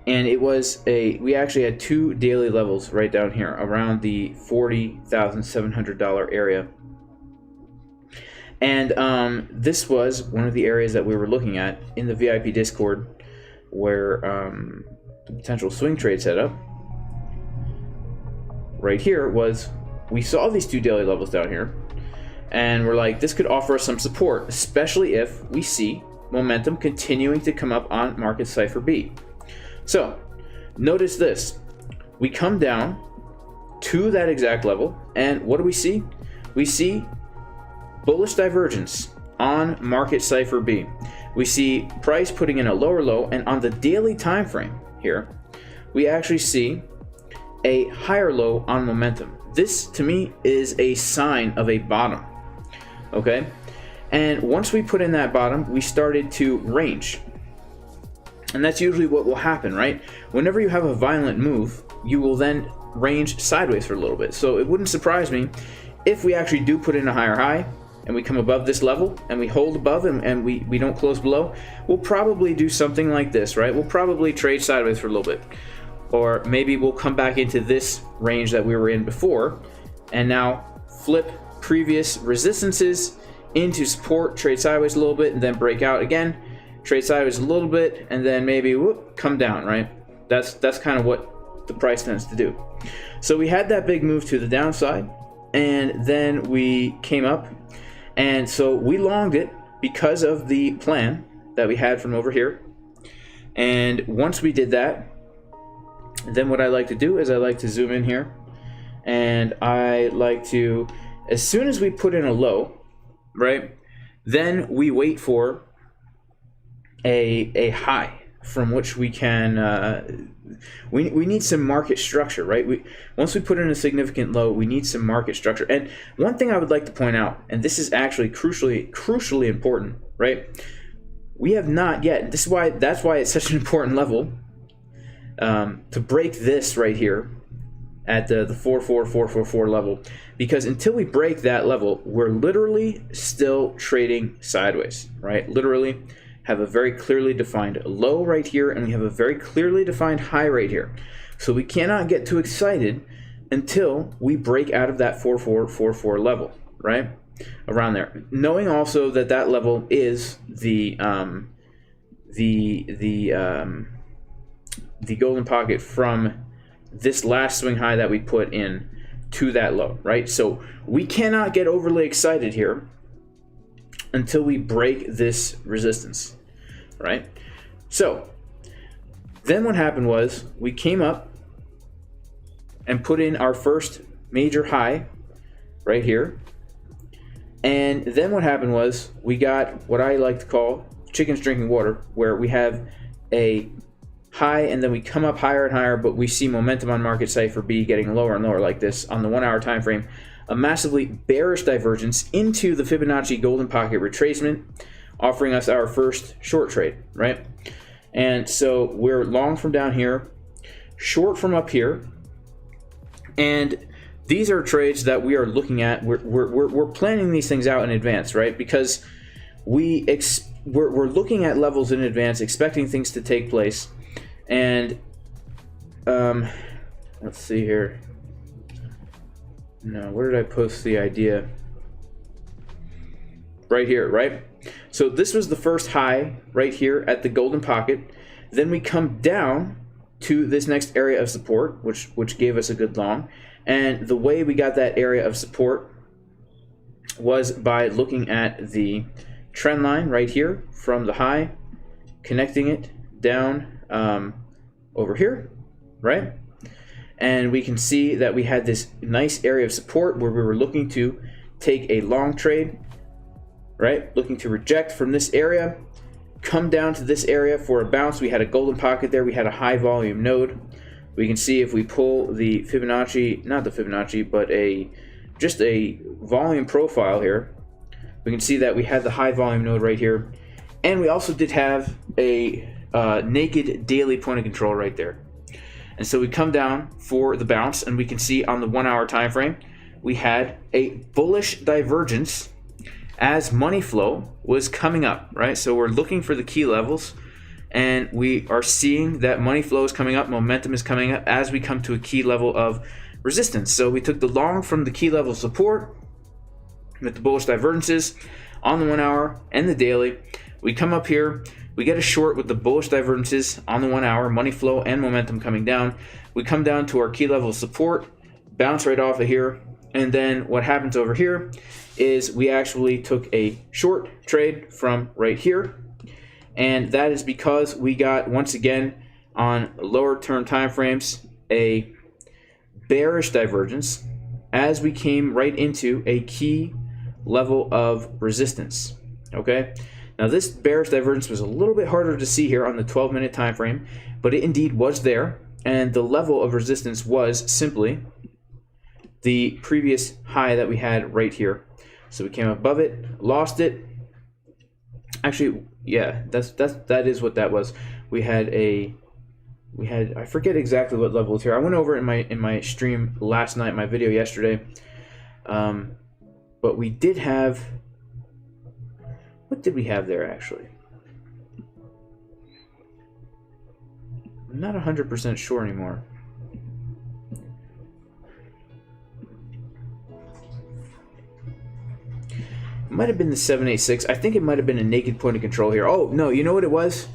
and it was we actually had two daily levels right down here around the $40,700 area. And this was one of the areas that we were looking at in the VIP Discord, where the potential swing trade setup right here was, we saw these two daily levels down here, and we're like, this could offer us some support, especially if we see momentum continuing to come up on market Cipher B. So notice this, we come down to that exact level, and what do we see? We see bullish divergence on market Cipher B. We see price putting in a lower low, and on the daily time frame here, we actually see a higher low on momentum. This to me is a sign of a bottom, okay? And once we put in that bottom, we started to range. And that's usually what will happen, right? Whenever you have a violent move, you will then range sideways for a little bit. So it wouldn't surprise me if we actually do put in a higher high, and we come above this level, and we hold above, and we don't close below. We'll probably do something like this, right? We'll probably trade sideways for a little bit. Or maybe we'll come back into this range that we were in before, and now flip previous resistances into support, trade sideways a little bit, and then break out again, trade sideways a little bit, and then maybe whoop, come down, right? That's kind of what the price tends to do. So we had that big move to the downside, and then we came up, and so we longed it because of the plan that we had from over here. And once we did that, then what I like to do is I like to zoom in here, and I like to, as soon as we put in a low, right, then we wait for a high from which we can we need some market structure, right? Once we put in a significant low, we need some market structure. And one thing I would like to point out, and this is actually crucially important, right? We have not yet, that's why it's such an important level, to break this right here at the 44444 level, because until we break that level, we're literally still trading sideways, right? Literally have a very clearly defined low right here, and we have a very clearly defined high right here. So we cannot get too excited until we break out of that 4444 level, right? Around there. Knowing also that that level is the golden pocket from this last swing high that we put in to that low, right? So we cannot get overly excited here until we break this resistance, right? So then what happened was we came up and put in our first major high right here, and then what happened was we got what I like to call chickens drinking water, where we have a high and then we come up higher and higher, but we see momentum on market Cipher B getting lower and lower like this on the 1 hour time frame. A massively bearish divergence into the Fibonacci golden pocket retracement, offering us our first short trade, right? And so we're long from down here, short from up here, and these are trades that we are looking at. We're planning these things out in advance, right? Because we're looking at levels in advance, expecting things to take place. And let's see here. No, where did I post the idea? Right here, right? So this was the first high right here at the golden pocket. Then we come down to this next area of support, which gave us a good long. And the way we got that area of support was by looking at the trend line right here from the high, connecting it down over here, right? and we can see that we had this nice area of support where we were looking to take a long trade, right? Looking to reject from this area, come down to this area for a bounce. We had a golden pocket there. We had a high volume node. We can see if we pull the Fibonacci, not the Fibonacci, but just a volume profile here, we can see that we had the high volume node right here. And we also did have a naked daily point of control right there. And so we come down for the bounce, and we can see on the 1 hour time frame, we had a bullish divergence as money flow was coming up, right? So we're looking for the key levels, and we are seeing that money flow is coming up, momentum is coming up as we come to a key level of resistance. So we took the long from the key level of support with the bullish divergences on the 1 hour and the daily. We come up here, we get a short with the bullish divergences on the 1 hour, money flow and momentum coming down. We come down to our key level of support, bounce right off of here, and then what happens over here is we actually took a short trade from right here, and that is because we got, once again, on lower term time frames, a bearish divergence as we came right into a key level of resistance. Okay, now this bearish divergence was a little bit harder to see here on the 12-minute time frame, but it indeed was there, and the level of resistance was simply the previous high that we had right here. So we came above it, lost it. Actually, yeah, that is what that was. We had I forget exactly what level it's here. I went over it in my stream last night, my video yesterday. But we did have, what did we have there actually? I'm not 100% sure anymore. It might have been the 786. I think it might have been a naked point of control here. Oh, no, you know what it was?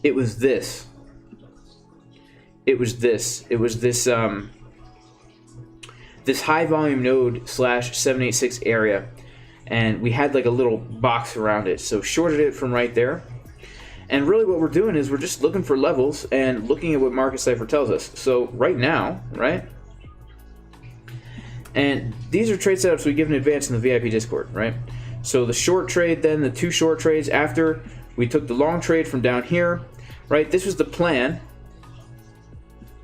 It was this. It was this. It was this this high volume node / 786 area, and we had like a little box around it. So shorted it from right there. And really what we're doing is we're just looking for levels and looking at what Market Cipher tells us. So right now, right? And these are trade setups we give in advance in the VIP Discord, right? So the short trade, then the 2 short trades after we took the long trade from down here, right? This was the plan,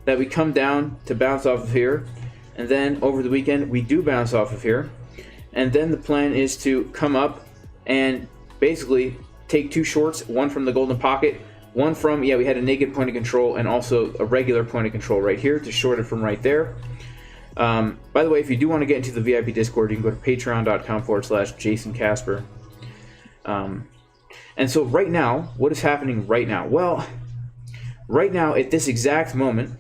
that we come down to bounce off of here, and then over the weekend we do bounce off of here, and then the plan is to come up and basically take 2 shorts, one from the golden pocket, one from, yeah, we had a naked point of control and also a regular point of control right here to short it from right there. By the way, if you do want to get into the VIP Discord, you can go to patreon.com/Jason Casper. And so right now, what is happening right now? Well, right now at this exact moment,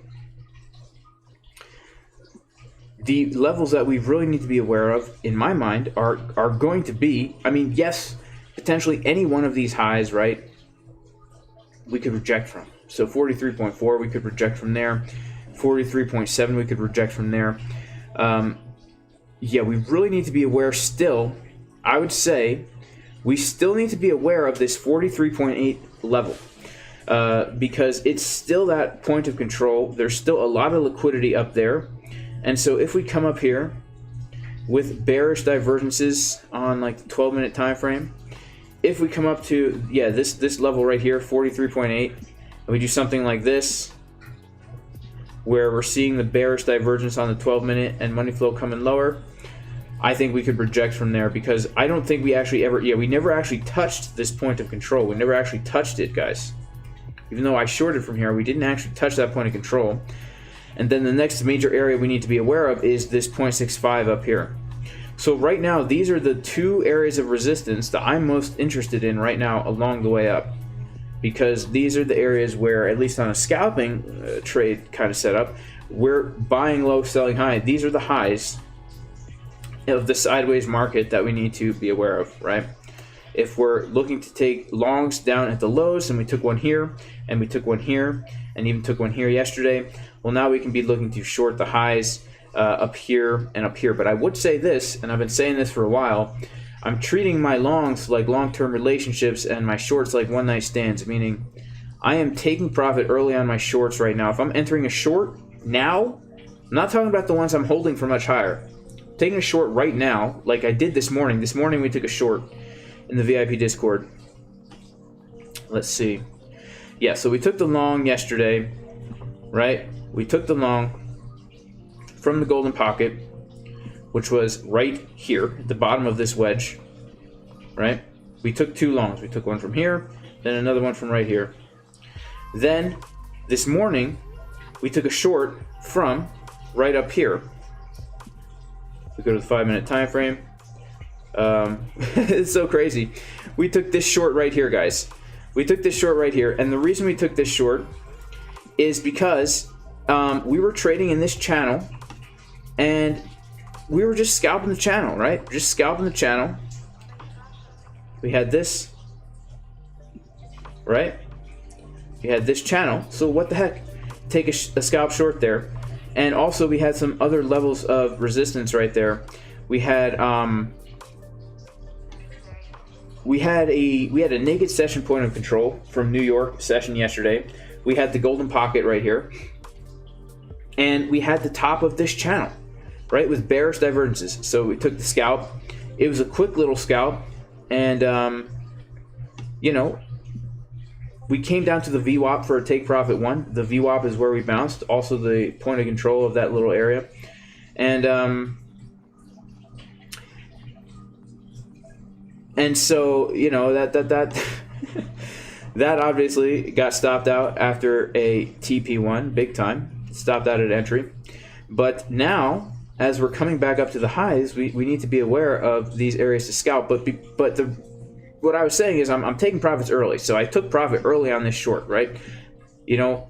the levels that we really need to be aware of, in my mind, are going to be, I mean, yes, potentially any one of these highs, right, we could reject from. So 43.4 we could reject from there. 43.7 we could reject from there. Yeah, we really need to be aware still. I would say we still need to be aware of this 43.8 level because it's still that point of control. There's still a lot of liquidity up there. And so if we come up here with bearish divergences on like the 12-minute time frame, if we come up to, yeah, this level right here, 43.8, and we do something like this, where we're seeing the bearish divergence on the 12-minute and money flow coming lower, I think we could reject from there, because I don't think we actually ever, we never actually touched this point of control. We never actually touched it, guys. Even though I shorted from here, we didn't actually touch that point of control. And then the next major area we need to be aware of is this 0.65 up here. So right now, these are the 2 areas of resistance that I'm most interested in right now along the way up, because these are the areas where, at least on a scalping trade kind of setup, we're buying low, selling high. These are the highs of the sideways market that we need to be aware of, right? If we're looking to take longs down at the lows, and we took one here, and we took one here, and even took one here yesterday, well, now we can be looking to short the highs up here and up here. But I would say this, and I've been saying this for a while, I'm treating my longs like long-term relationships and my shorts like one-night stands, meaning I am taking profit early on my shorts right now. If I'm entering a short now, I'm not talking about the ones I'm holding for much higher. I'm taking a short right now, like I did this morning. This morning we took a short in the VIP Discord. Let's see. Yeah, so we took the long yesterday, right? We took the long from the golden pocket, which was right here at the bottom of this wedge, right? We took two longs. We took one from here, then another one from right here. Then this morning we took a short from right up here. We go to the 5-minute time frame. It's so crazy. We took this short right here, guys. We took this short right here, and the reason we took this short is because we were trading in this channel, and we were just scalping the channel, right? Just scalping the channel. We had this, right? We had this channel, so what the heck? Take a scalp short there. And also we had some other levels of resistance right there. We had a naked session point of control from New York session yesterday. We had the golden pocket right here, and we had the top of this channel, right, with bearish divergences. So we took the scalp. It was a quick little scalp, and you know, we came down to the VWAP for a take profit one. The VWAP is where we bounced, also the point of control of that little area, and so, you know, that that obviously got stopped out after a TP1, big time, stopped out at entry. But now, as we're coming back up to the highs, we need to be aware of these areas to scalp. But what I was saying is I'm taking profits early. So I took profit early on this short, right? You know,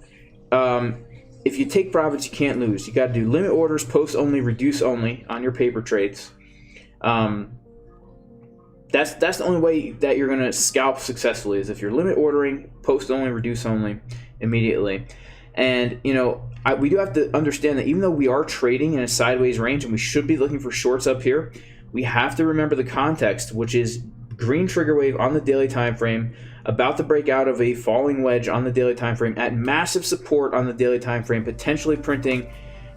if you take profits, you can't lose. You got to do limit orders, post only, reduce only on your paper trades. That's the only way that you're going to scalp successfully, is if you're limit ordering, post only, reduce only immediately. And, you know, we do have to understand that even though we are trading in a sideways range and we should be looking for shorts up here, we have to remember the context, which is green trigger wave on the daily time frame, about to break out of a falling wedge on the daily time frame, at massive support on the daily time frame, potentially printing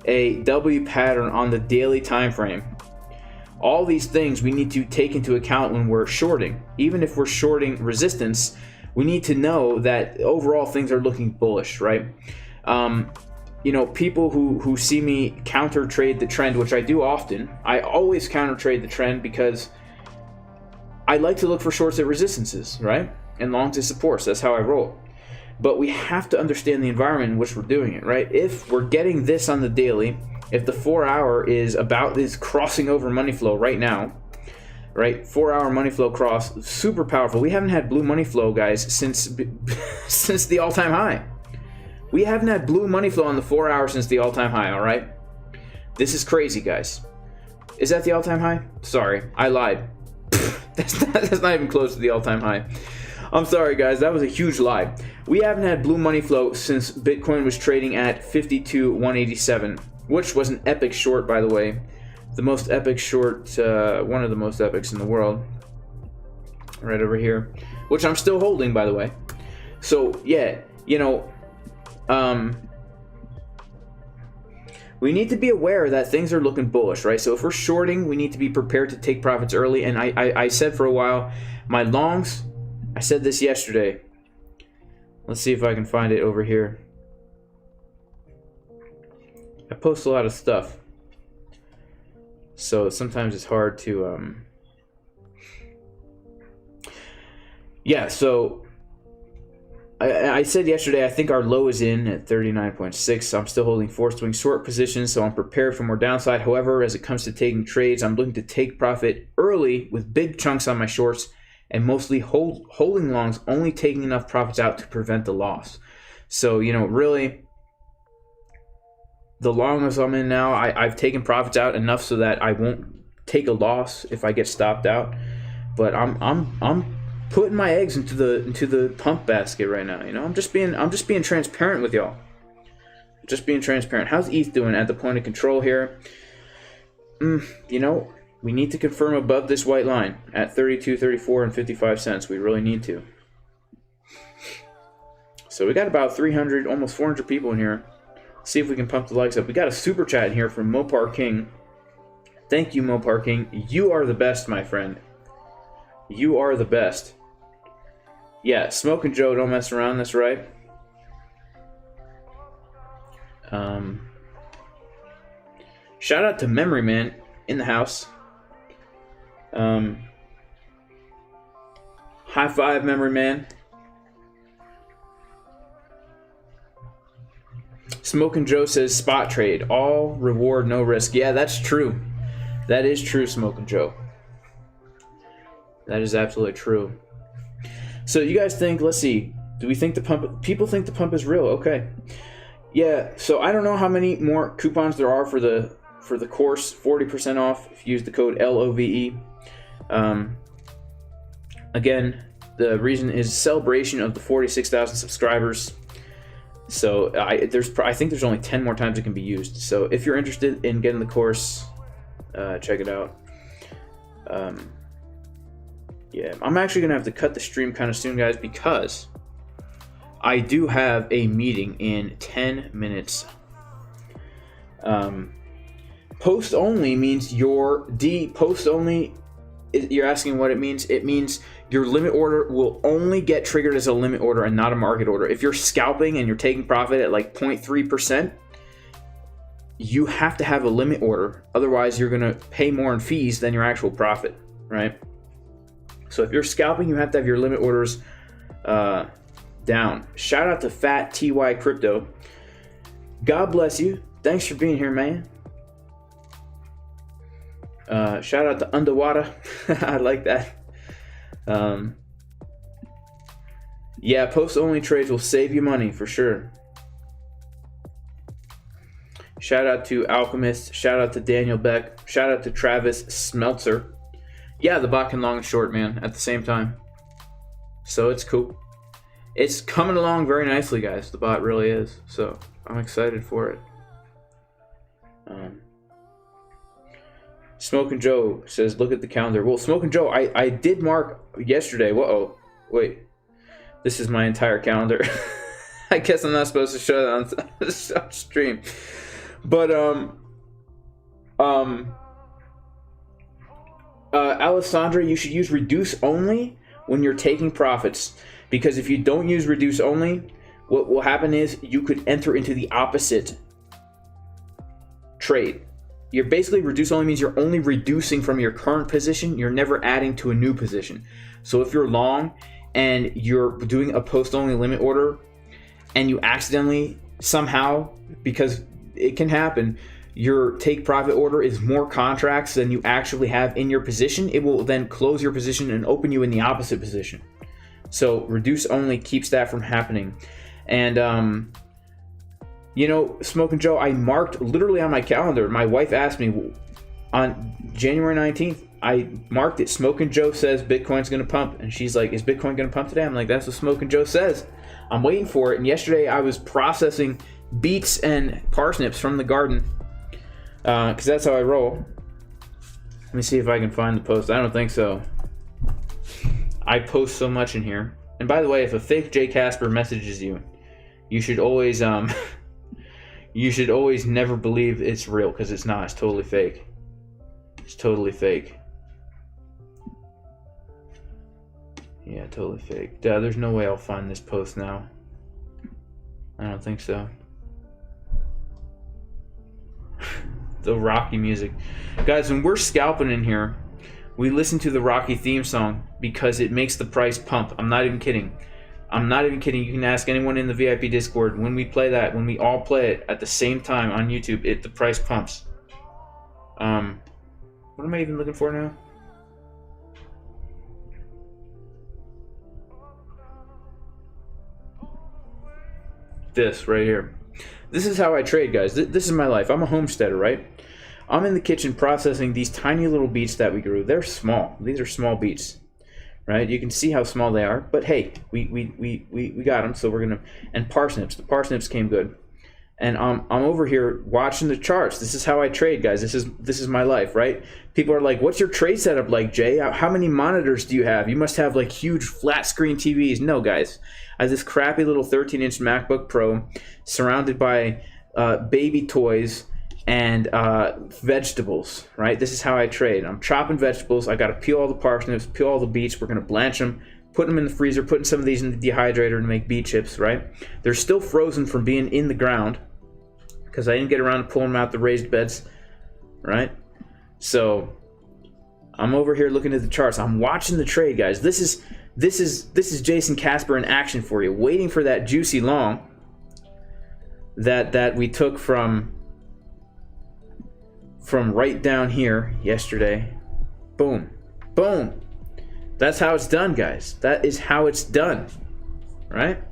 a W pattern on the daily time frame. All these things we need to take into account when we're shorting. Even if we're shorting resistance, we need to know that overall things are looking bullish, right? You know, people who see me counter trade the trend, which I do often, I always counter trade the trend because I like to look for shorts at resistances, right? And longs at supports. That's how I roll. But we have to understand the environment in which we're doing it, right? If we're getting this on the daily, if the 4-hour is crossing over money flow right now, right? 4-hour money flow cross, super powerful. We haven't had blue money flow, guys, since the all-time high. We haven't had blue money flow on the 4-hour since the all-time high, all right? This is crazy, guys. Is that the all-time high? Sorry, I lied. That's not even close to the all-time high. I'm sorry, guys. That was a huge lie. We haven't had blue money flow since Bitcoin was trading at 52,187, which was an epic short, by the way. The most epic short, one of the most epics in the world. Right over here. Which I'm still holding, by the way. So, yeah, you know, we need to be aware that things are looking bullish, right? So if we're shorting, we need to be prepared to take profits early. And I said for a while, my longs, I said this yesterday. Let's see if I can find it over here. I post a lot of stuff, so sometimes it's hard to, yeah, so I said yesterday, I think our low is in at 39.6. I'm still holding 4 swing short positions, so I'm prepared for more downside. However, as it comes to taking trades, I'm looking to take profit early with big chunks on my shorts, and mostly holding longs, only taking enough profits out to prevent the loss. So, you know, really, the long as I'm in now, I've taken profits out enough so that I won't take a loss if I get stopped out. But I'm putting my eggs into the pump basket right now. You know, I'm just being transparent with y'all. Just being transparent. How's ETH doing at the point of control here? You know, we need to confirm above this white line at 32, 34, and 55 cents. We really need to. So we got about 300, almost 400 people in here. See if we can pump the likes up. We got a super chat in here from Mopar King. Thank you, Mopar King. You are the best, my friend. You are the best. Yeah, Smoke and Joe don't mess around. That's right. Shout out to Memory Man in the house. High five, Memory Man. Smoke and Joe says spot trade, all reward, no risk. Yeah, that's true. That is true, Smoke and Joe. That is absolutely true. So you guys think, let's see, do we think the pump, people think the pump is real? Okay. Yeah, so I don't know how many more coupons there are for the course. 40% off if you use the code LOVE. Again, the reason is celebration of the 46,000 subscribers. So I think there's only 10 more times it can be used. So if you're interested in getting the course, check it out. Yeah, I'm actually gonna have to cut the stream kind of soon, guys, because I do have a meeting in 10 minutes. Post only means post only. You're asking what it means? It means your limit order will only get triggered as a limit order and not a market order. If you're scalping and you're taking profit at like 0.3%, you have to have a limit order. Otherwise, you're going to pay more in fees than your actual profit, right? So if you're scalping, you have to have your limit orders down. Shout out to Fat TY Crypto. God bless you. Thanks for being here, man. Shout out to Underwater. I like that. Yeah, post only trades will save you money for sure. Shout out to Alchemist. Shout out to Daniel Beck. Shout out to Travis Smeltzer. Yeah, the bot can long and short, man, at the same time. So it's cool. It's coming along very nicely, guys. The bot really is. So I'm excited for it. Smoke and Joe says, look at the calendar. Well, Smoke and Joe, I did mark yesterday. Whoa, wait. This is my entire calendar. I guess I'm not supposed to show that on stream. But, Alessandra, you should use reduce only when you're taking profits. Because if you don't use reduce only, what will happen is you could enter into the opposite trade. You're basically reduce only means you're only reducing from your current position. You're never adding to a new position. So if you're long and you're doing a post only limit order and you accidentally somehow, because it can happen, your take profit order is more contracts than you actually have in your position, it will then close your position and open you in the opposite position. So reduce only keeps that from happening. And you know, Smoke and Joe, I marked literally on my calendar. My wife asked me on January 19th, I marked it. Smoke and Joe says Bitcoin's going to pump. And she's like, is Bitcoin going to pump today? I'm like, that's what Smoke and Joe says. I'm waiting for it. And yesterday I was processing beets and parsnips from the garden because that's how I roll. Let me see if I can find the post. I don't think so. I post so much in here. And by the way, if a fake J Casper messages you, you should always you should always never believe it's real, because it's not. It's totally fake. It's totally fake. Yeah, totally fake. Duh, there's no way I'll find this post now. I don't think so. The Rocky music. Guys, when we're scalping in here, we listen to the Rocky theme song because it makes the price pump. I'm not even kidding. I'm not even kidding. You can ask anyone in the VIP Discord. When we play that, when we all play it at the same time on YouTube, the price pumps. What am I even looking for now? This right here. This is how I trade, guys. This is my life. I'm a homesteader, right? I'm in the kitchen processing these tiny little beets that we grew. They're small. These are small beets. Right, you can see how small they are, but hey, we got them, so we're gonna. And parsnips, the parsnips came good, and I'm over here watching the charts. This is how I trade, guys. This is my life, right? People are like, "What's your trade setup like, Jay? How many monitors do you have? You must have like huge flat screen TVs." No, guys, I have this crappy little 13-inch MacBook Pro, surrounded by baby toys, and vegetables, right? This is how I trade. I'm chopping vegetables. I got to peel all the parsnips, peel all the beets. We're going to blanch them, put them in the freezer, putting some of these in the dehydrator to make beet chips, right? They're still frozen from being in the ground because I didn't get around to pulling them out the raised beds, right? So I'm over here looking at the charts. I'm watching the trade, guys. This is Jason Casper in action for you, waiting for that juicy long that we took from right down here yesterday. Boom, boom. That's how it's done, guys. That is how it's done, right?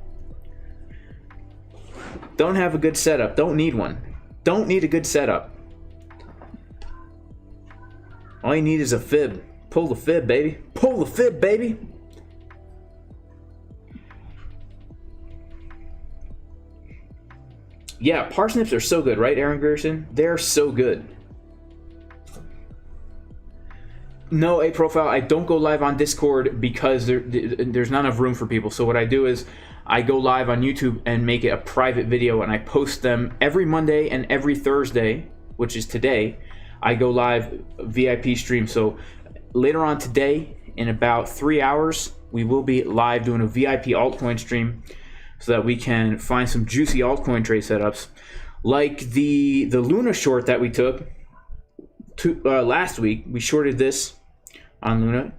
Don't have a good setup. Don't need one. Don't need a good setup. All you need is a fib. Pull the fib, baby. Pull the fib, baby. Yeah, parsnips are so good, right, Aaron Grierson? They're so good. No, A Profile, I don't go live on Discord because there's not enough room for people. So what I do is I go live on YouTube and make it a private video, and I post them every Monday and every Thursday, which is today. I go live VIP stream. So later on today, in about 3 hours, we will be live doing a VIP altcoin stream so that we can find some juicy altcoin trade setups, like the Luna short that we took last week. We shorted this on Luna,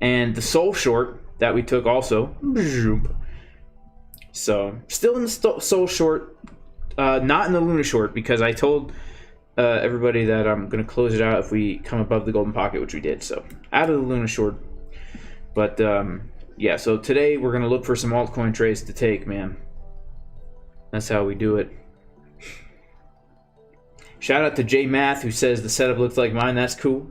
and the Sol short that we took also. So still in the Sol short, not in the Luna short, because I told everybody that I'm going to close it out if we come above the golden pocket, which we did. So out of the Luna short. But yeah, so today we're going to look for some altcoin trades to take, man. That's how we do it. Shout out to J Math, who says the setup looks like mine. That's cool.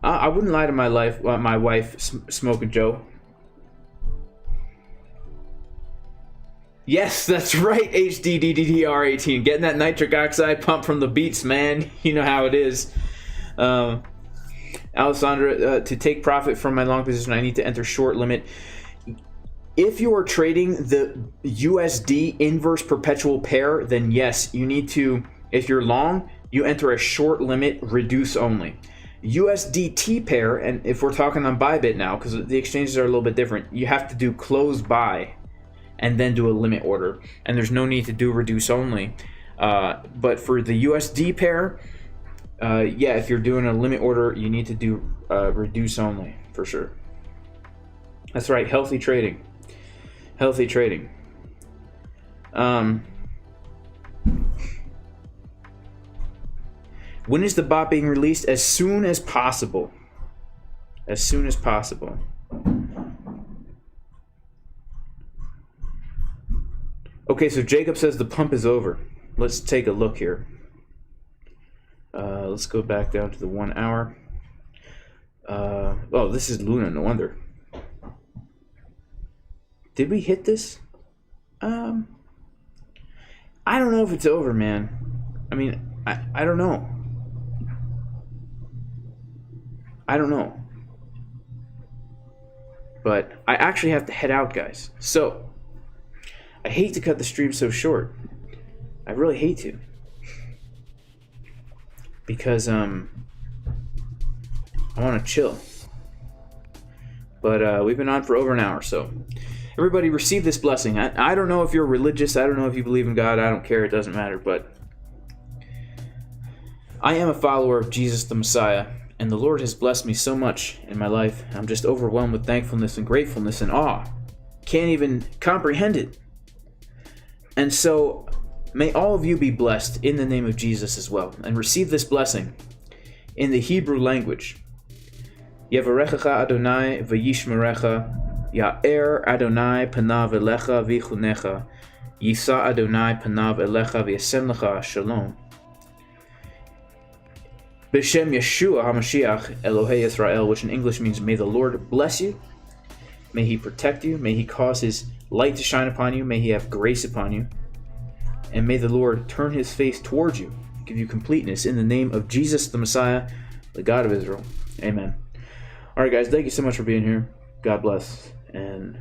I wouldn't lie to my wife, Smoking Joe. Yes, that's right, HDDDR18. Getting that nitric oxide pump from the beats, man. You know how it is. Alessandra, to take profit from my long position, I need to enter short limit. If you are trading the USD inverse perpetual pair, then yes, you need to, if you're long, you enter a short limit, reduce only. USDT pair, and if we're talking on ByBit now, because the exchanges are a little bit different, you have to do close buy and then do a limit order, and there's no need to do reduce only. But for the USD pair, yeah, if you're doing a limit order, you need to do reduce only for sure. That's right, healthy trading. Healthy trading. When is the bot being released? As soon as possible. As soon as possible. Okay, so Jacob says the pump is over. Let's take a look here. Let's go back down to the 1 hour. Oh, this is Luna, no wonder. Did we hit this? I don't know if it's over, man. I mean, I don't know. I don't know. But I actually have to head out, guys. So, I hate to cut the stream so short. I really hate to. Because, I want to chill. But, we've been on for over an hour, so... Everybody receive this blessing. I don't know if you're religious. I don't know if you believe in God. I don't care. It doesn't matter. But I am a follower of Jesus the Messiah. And the Lord has blessed me so much in my life. I'm just overwhelmed with thankfulness and gratefulness and awe. Can't even comprehend it. And so may all of you be blessed in the name of Jesus as well. And receive this blessing in the Hebrew language. Yevarechecha Adonai v'yishmerecha. Ya'er Adonai panav elecha v'chunecha. Yisa Adonai panav elecha v'yasem lecha shalom. B'shem Yeshua HaMashiach Elohei Yisrael, which in English means, may the Lord bless you. May He protect you. May He cause His light to shine upon you. May He have grace upon you. And may the Lord turn His face towards you, give you completeness in the name of Jesus the Messiah, the God of Israel. Amen. All right, guys, thank you so much for being here. God bless. And